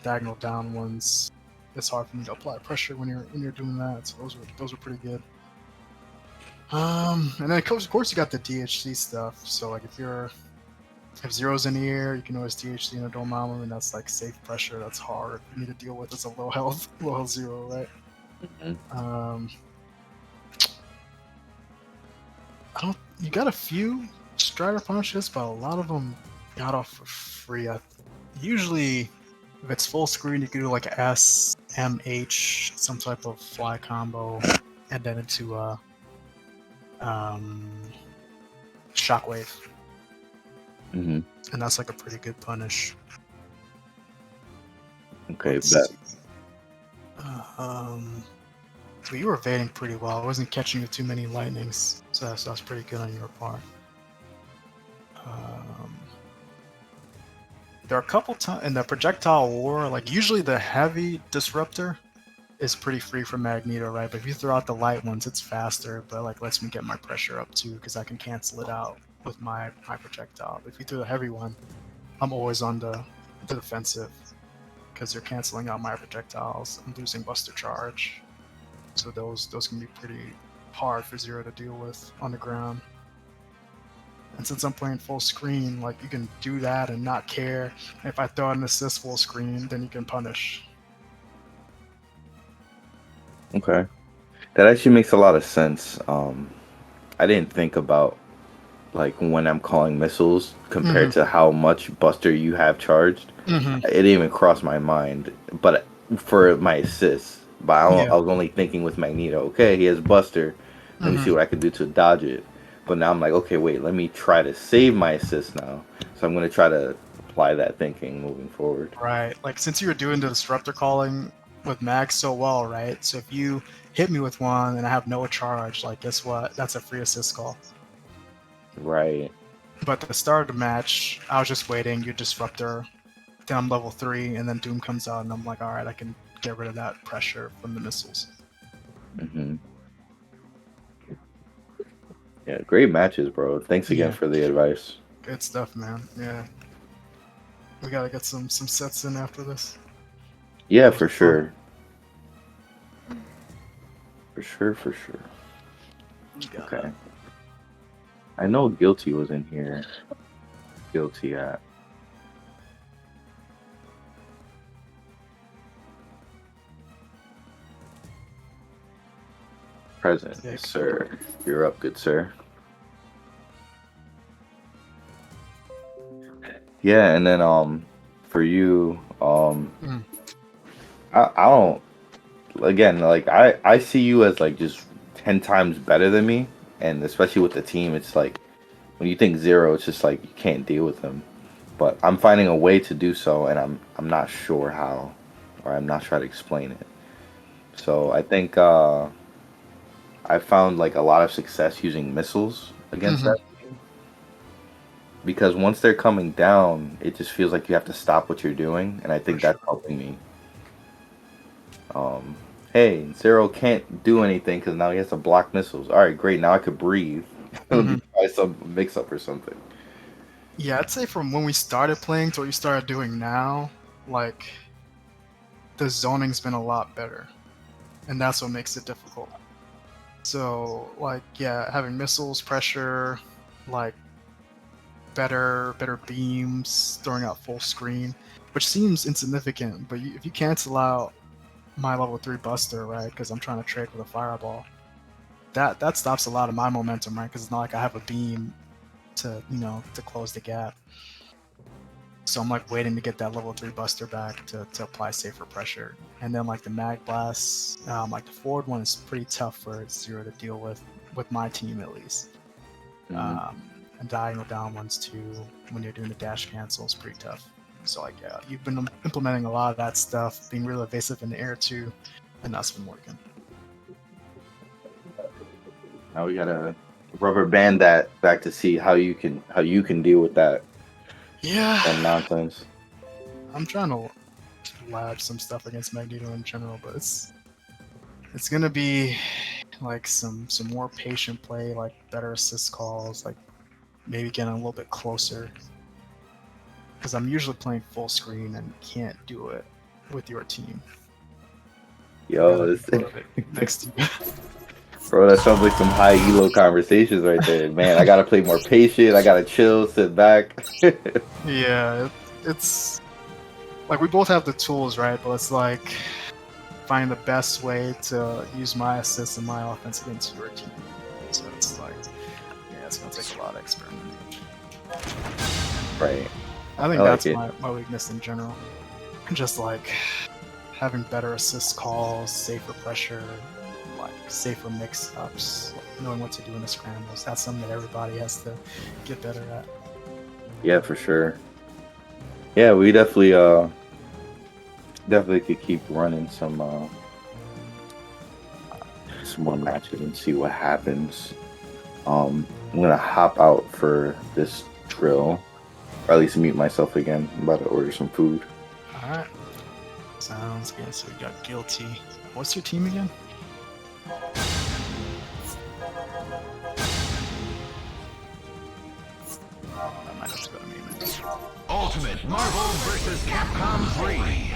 diagonal down ones. It's hard for me to apply pressure when you're doing that. So those are pretty good. And then of course you got the DHC stuff. So like if zero's in the air, you can always DHC in a Dormammu, and that's like safe pressure. That's hard for me to deal with. It's a low health zero, right? You got a few Strider punches, but a lot of them got off for free. Usually, if it's full screen, you can do like S, M, H, some type of fly combo, and then into Shockwave. Mm-hmm. And that's like a pretty good punish. Okay, Let's bet. see. But you were evading pretty well. I wasn't catching you too many lightnings, so that's pretty good on your part. There are a couple times in the projectile war, like usually the heavy disruptor is pretty free from Magneto, right? But if you throw out the light ones, it's faster, but like lets me get my pressure up too, because I can cancel it out with my projectile. If you throw the heavy one, I'm always on the defensive, because you're canceling out my projectiles. I'm losing Buster Charge. So those can be hard for Zero to deal with on the ground. And since I'm playing full screen, like you can do that and not care. And if I throw an assist full screen, then you can punish. Okay. That actually makes a lot of sense. I didn't think about like when I'm calling missiles compared to how much Buster you have charged. Mm-hmm. It didn't even cross my mind. But for my assists, but Yeah. I was only thinking with Magneto. Okay, he has Buster. Let me see what I can do to dodge it. But now I'm like, okay, wait. Let me try to save my assist now. So I'm gonna try to apply that thinking moving forward. Right. Like since you were doing the disruptor calling with Mag so well, right? So if you hit me with one and I have no charge, like guess what? That's a free assist call. Right. But at the start of the match, I was just waiting. You disruptor, then I'm level 3, and then Doom comes out, and I'm like, all right, I can get rid of that pressure from the missiles. Mm-hmm. Yeah, great matches, bro. Thanks again for the advice. Good stuff, man. Yeah. We gotta get some sets in after this. Yeah, for sure. For sure. Okay. I know Guilty was in here. Guilty at. Present, yes, sir. You're up, good sir. Yeah, and then for you, I don't, again, like I see you as like just 10 times better than me, and especially with the team, it's like when you think Zero, it's just like you can't deal with him. But I'm finding a way to do so, and I'm not sure how, or I'm not sure how to explain it. So I think I found like a lot of success using missiles against that team. Because once they're coming down, it just feels like you have to stop what you're doing, and I think that's helping me. Hey, Zero can't do anything because now he has to block missiles. All right, great. Now I could breathe. Try some mix-up or something. Yeah, I'd say from when we started playing to what you started doing now, like the zoning's been a lot better, and that's what makes it difficult. So, like, yeah, having missiles, pressure, like better beams, throwing out full screen, which seems insignificant, but if you cancel out my level 3 Buster, right, because I'm trying to trade with a Fireball, that stops a lot of my momentum, right, because it's not like I have a beam to, to close the gap. So I'm like waiting to get that level 3 Buster back to apply safer pressure. And then like the Mag Blast, like the forward one is pretty tough for Zero to deal with my team at least. And diagonal down ones too, when you're doing the dash cancel, is pretty tough. So like, yeah, you've been implementing a lot of that stuff, being real evasive in the air too, and that's been working. Now we gotta rubber band that back to see how you can deal with that. Yeah. That nonsense. I'm trying to lab some stuff against Magneto in general, but it's gonna be like some more patient play, like better assist calls, like maybe getting a little bit closer. Because I'm usually playing full screen and can't do it with your team. Yo, next to you. Bro, that sounds like some high elo conversations right there. Man, I gotta play more patient. I gotta chill, sit back. Yeah, it's like we both have the tools, right? But it's like find the best way to use my assists and my offense against your team. So it's like, yeah, it's gonna take a lot of experimentation. Right. I think that's my weakness in general. Just like having better assist calls, safer pressure, like safer mix-ups, knowing what to do in the scrambles. That's something that everybody has to get better at. Yeah, for sure. Yeah, we definitely could keep running some more matches and see what happens. I'm gonna hop out for this drill. Or at least mute myself again. I'm about to order some food. Alright. Sounds good. So we got Guilty. What's your team again? I might have to go to me. Ultimate Marvel vs. Capcom 3.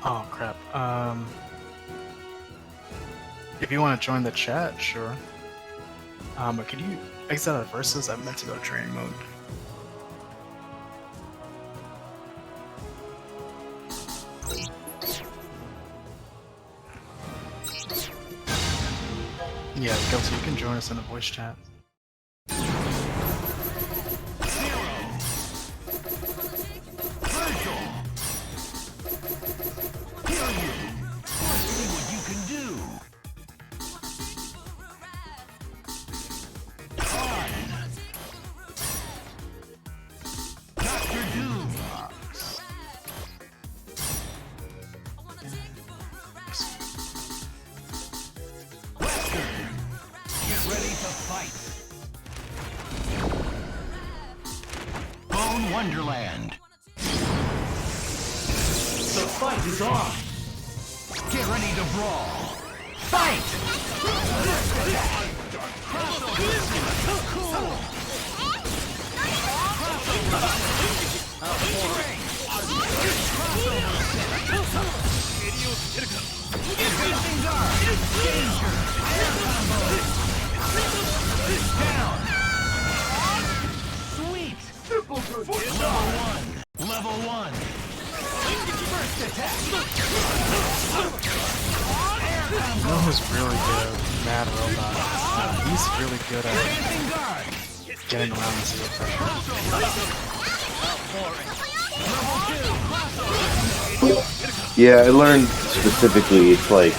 Oh crap. If you want to join the chat, sure. But could you exit out of versus? I meant to go to training mode. Yeah, Guilty, you can join us in the voice chat. Wonderland. The fight is on. Get ready to brawl. Fight! Advancing guard. Danger. Air combo. Down. Sweet. Level 1. First attack. You know who's really good? Mad Robot. He's really good at Advancing guard. getting around the zero pressure. Yeah, I learned specifically. It's like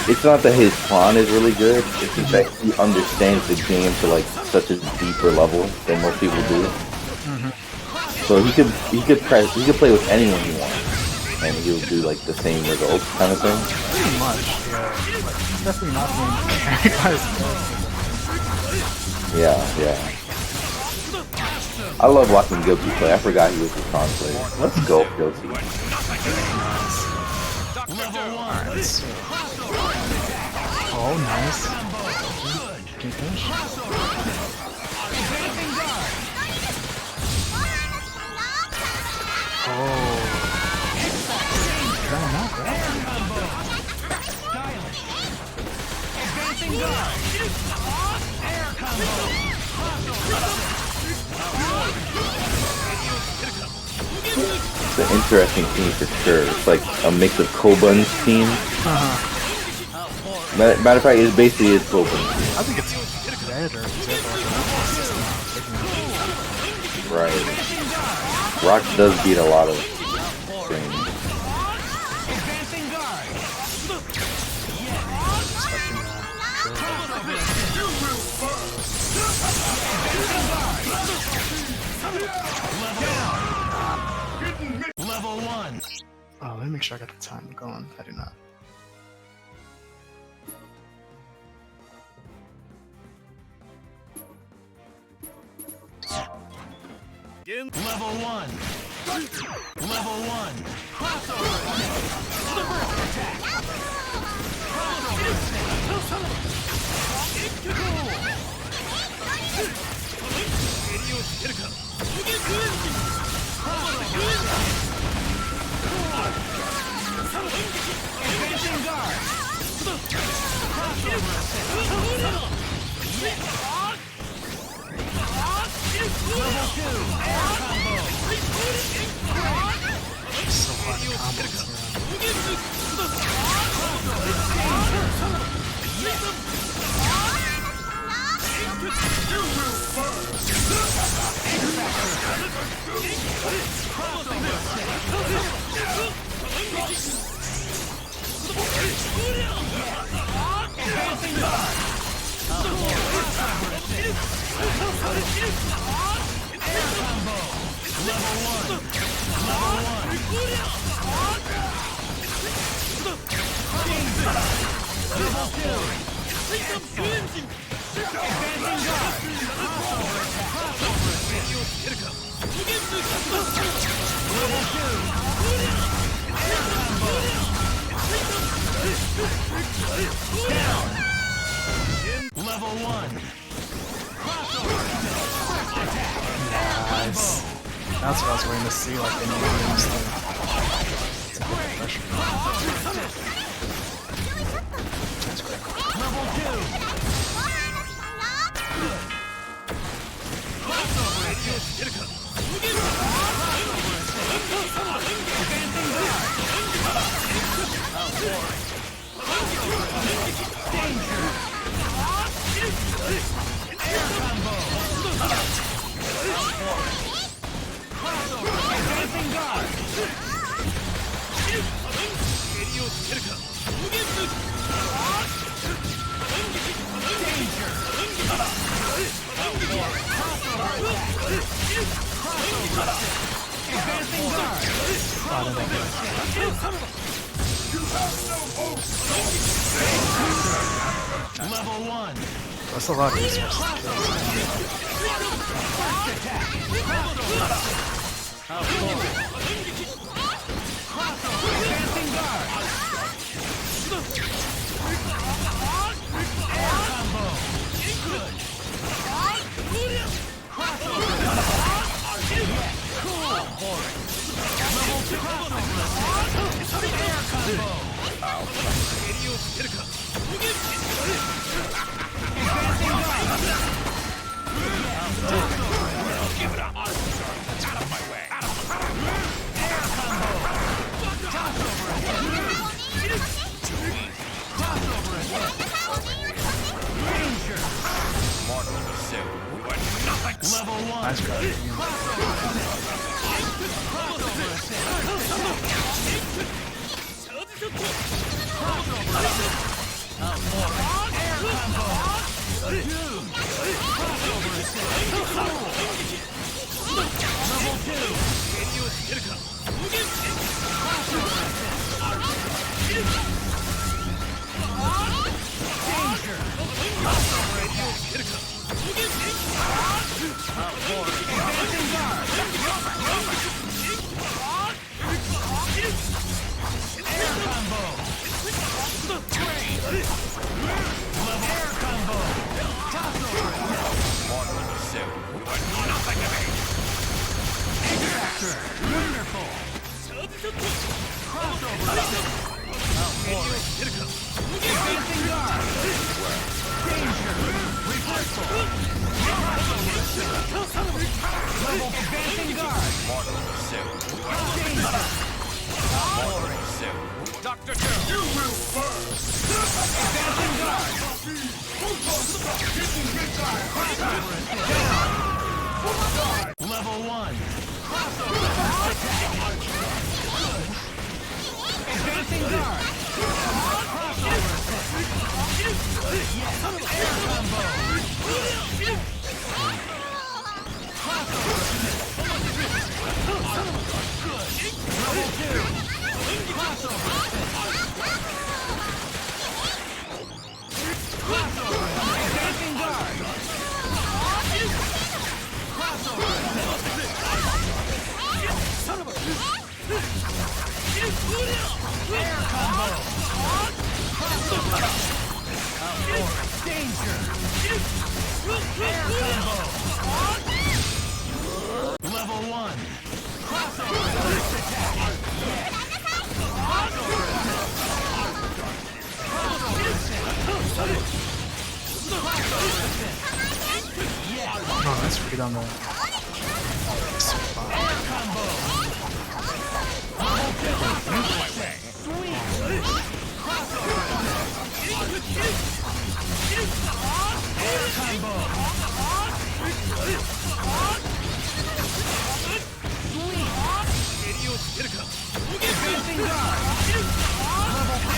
it's not that his pawn is really good. It's just that he understands the game to like such a deeper level than most people do. So he could play with anyone he wants, and he'll do like the same results kind of thing. Pretty much, yeah. Like, he's definitely not being carried by his Yeah. I love watching Guilty play. I forgot he was a con player. Let's go, Guilty. Oh, nice. Can you finish? Oh. Damn, not bad. Advancing guard. Air combo. It's an interesting team for sure. It's like a mix of Kobun's team. Matter of fact, it's basically his Kobun team. I think it's better. Right. Rock does beat a lot of things. Advancing guard. Level 1. Oh, let me make sure I got the time going. I do not. Level 1. Level 1. Crossover. The first attack. Crossover. Advancing guard. Crossover. Level 2. Air combo. So hard to combos Advancing guard. Air combo. Level 1. Level 1. Level 2. Level 1. Nice. That's what I was waiting to see, like, in Indians thing. It's a bit of pressure. That's great. Level 1. That's a lot of resources. Level 1. Nice try. Level 1. Advancing guard. Air combo. Level 2. Advancing guard. Air combo. Danger. Air combo. Level 1. Crossover. First attack. Oh, that's pretty on the. Air combo. Sweet. Air combo. Advancing guard.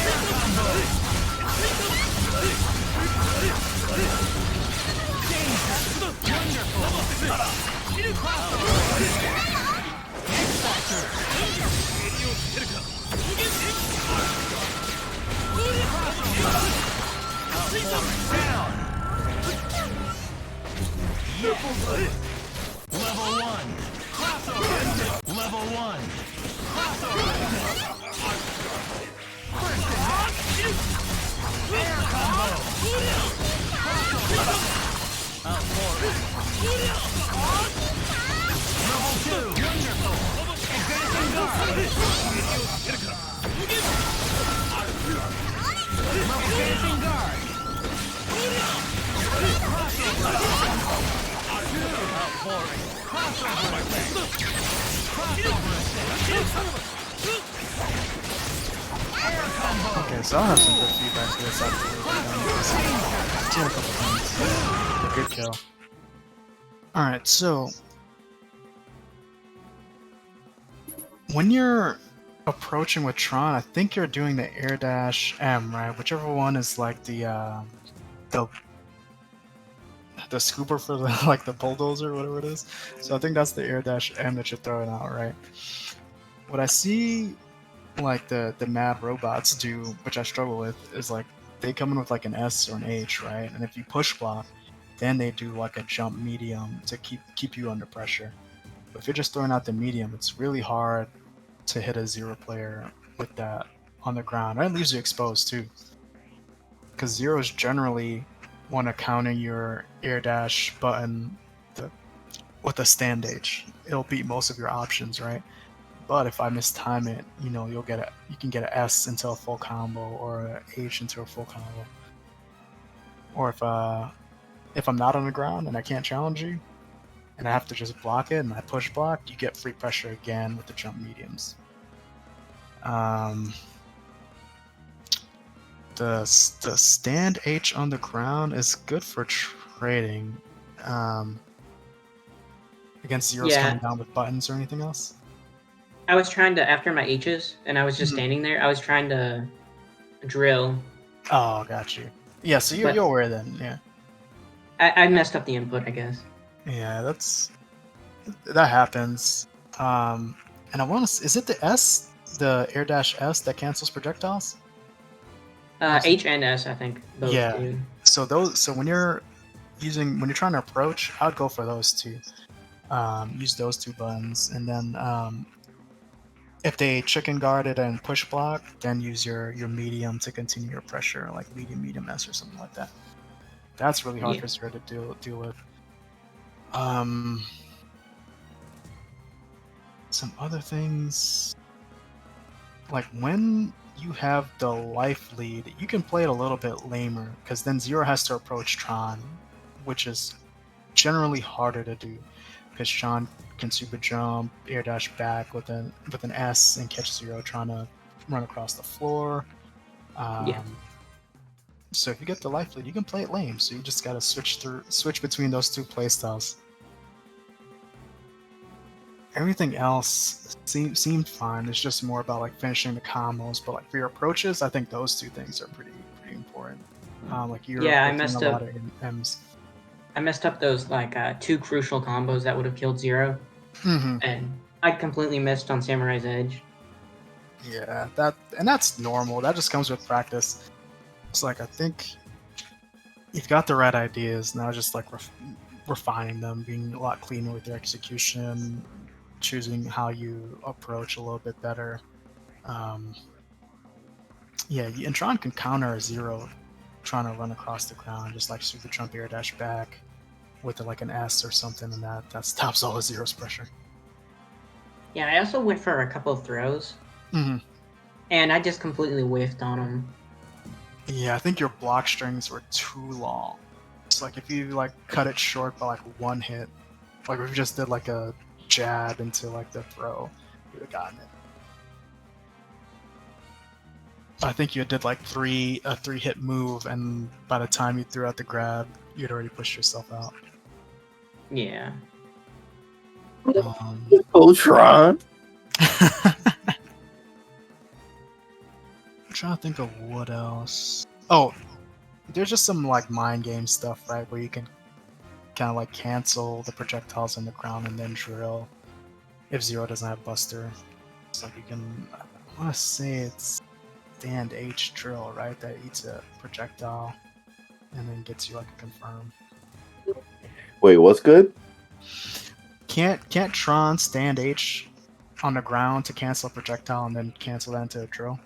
Air combo. Danger. Wonderful. X-Factor. Down. Level 1. Crossover. Level 1. Crossover. Air combo. Outpouring. Level 2. Wonderful. Advancing guard. Advancing guard. Outpouring. Crossover effect. Crossover effect. Air combo. Okay, so I'll have some good feedback for this after we're done. A couple things. Good kill. Alright, so when you're approaching with Tron, I think you're doing the air dash M, right? Whichever one is like the scooper for the like the bulldozer, whatever it is. So I think that's the air dash M that you're throwing out, right? What I see like the mad robots do, which I struggle with, is like they come in with like an S or an H, right? And if you push block, then they do like a jump medium to keep you under pressure. But if you're just throwing out the medium, it's really hard to hit a zero player with that on the ground. And it leaves you exposed too, because zeros generally want to counter your air dash button with a stand H. It'll beat most of your options, right? But if I mistime it, you know, you can get an S into a full combo or a H into a full combo. Or if I'm not on the ground and I can't challenge you, and I have to just block it and I push block, you get free pressure again with the jump mediums. The stand H on the ground is good for trading. Against zeros coming down with buttons or anything else? I was trying to, after my H's, and I was just standing there, I was trying to drill. Oh, got you. Yeah, so you're aware then, yeah. I messed up the input, I guess. Yeah, that happens. And I want to. Is it the S, the air dash S that cancels projectiles? H and S, I think. Both yeah. do. So when you're trying to approach, I would go for those two. Use those two buttons, and then if they chicken guard it and push block, then use your medium to continue your pressure, like medium S or something like that. That's really hard for Zero to deal with. Some other things, like when you have the life lead, you can play it a little bit lamer, because then Zero has to approach Tron, which is generally harder to do, because Tron can super jump, air dash back with an S and catch Zero trying to run across the floor. So if you get the life lead, you can play it lame. So you just gotta switch between those two playstyles. Everything else seemed fine. It's just more about like finishing the combos. But like for your approaches, I think those two things are pretty important. Like you're I messed a up. lot of M's. I messed up those like two crucial combos that would have killed Zero, and I completely missed on Samurai's Edge. Yeah, that's normal. That just comes with practice. It's like I think you've got the right ideas now. Just like refining them, being a lot cleaner with your execution, choosing how you approach a little bit better. And Tron can counter a Zero trying to run across the ground, just like super jump air dash back with like an S or something, and that stops all of Zero's pressure. Yeah, I also went for a couple of throws, and I just completely whiffed on them. Yeah, I think your block strings were too long. It's like if you like cut it short by like one hit, like if you just did like a jab into like the throw, you would have gotten it. I think you did like a 3-hit move, and by the time you threw out the grab, you'd already pushed yourself out. Yeah. Tron. I'm trying to think of what else. Oh, there's just some like mind game stuff, right? Where you can kind of like cancel the projectiles on the ground and then drill if Zero doesn't have Buster. It's like you can. I want to say it's stand H drill, right? That eats a projectile and then gets you like a confirm. Wait, what's good? Can't Tron stand H on the ground to cancel a projectile and then cancel that into a drill?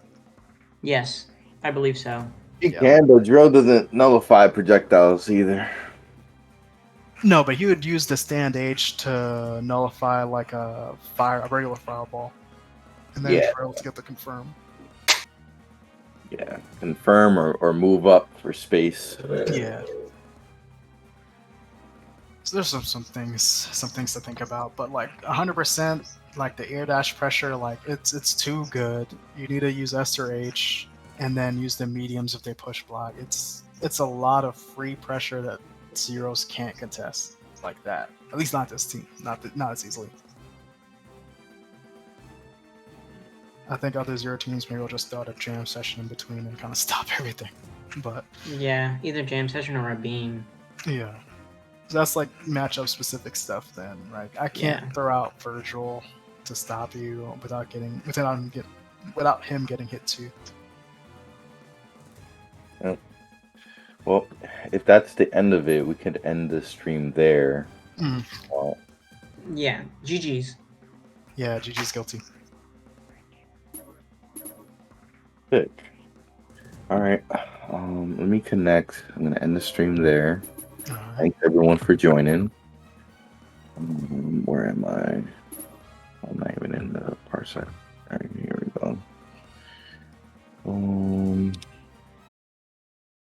Yes, I believe so. He Yeah. can, but drill doesn't nullify projectiles either. No, but he would use the stand H to nullify like a regular fireball, and then Yeah. drill to get the confirm. Yeah, confirm or move up for space. Yeah. So there's some things to think about, but like 100%, like the air dash pressure, like it's too good. You need to use S or H, and then use the mediums if they push block. It's a lot of free pressure that zeros can't contest like that. At least not this team, not as easily. I think other zero teams maybe will just throw out a jam session in between and kind of stop everything. But Yeah, either jam session or a beam. yeah. So that's like matchup specific stuff then, right? I can't Yeah. throw out Virgil to stop you without him getting hit too. Well, if that's the end of it, we could end the stream there. Mm. Yeah, GG's. Yeah, GG's guilty. Good. All right. Let me connect. I'm gonna end the stream there. Alright. Thanks everyone for joining. Where am I? I'm not even in the parsec. All right, here we go.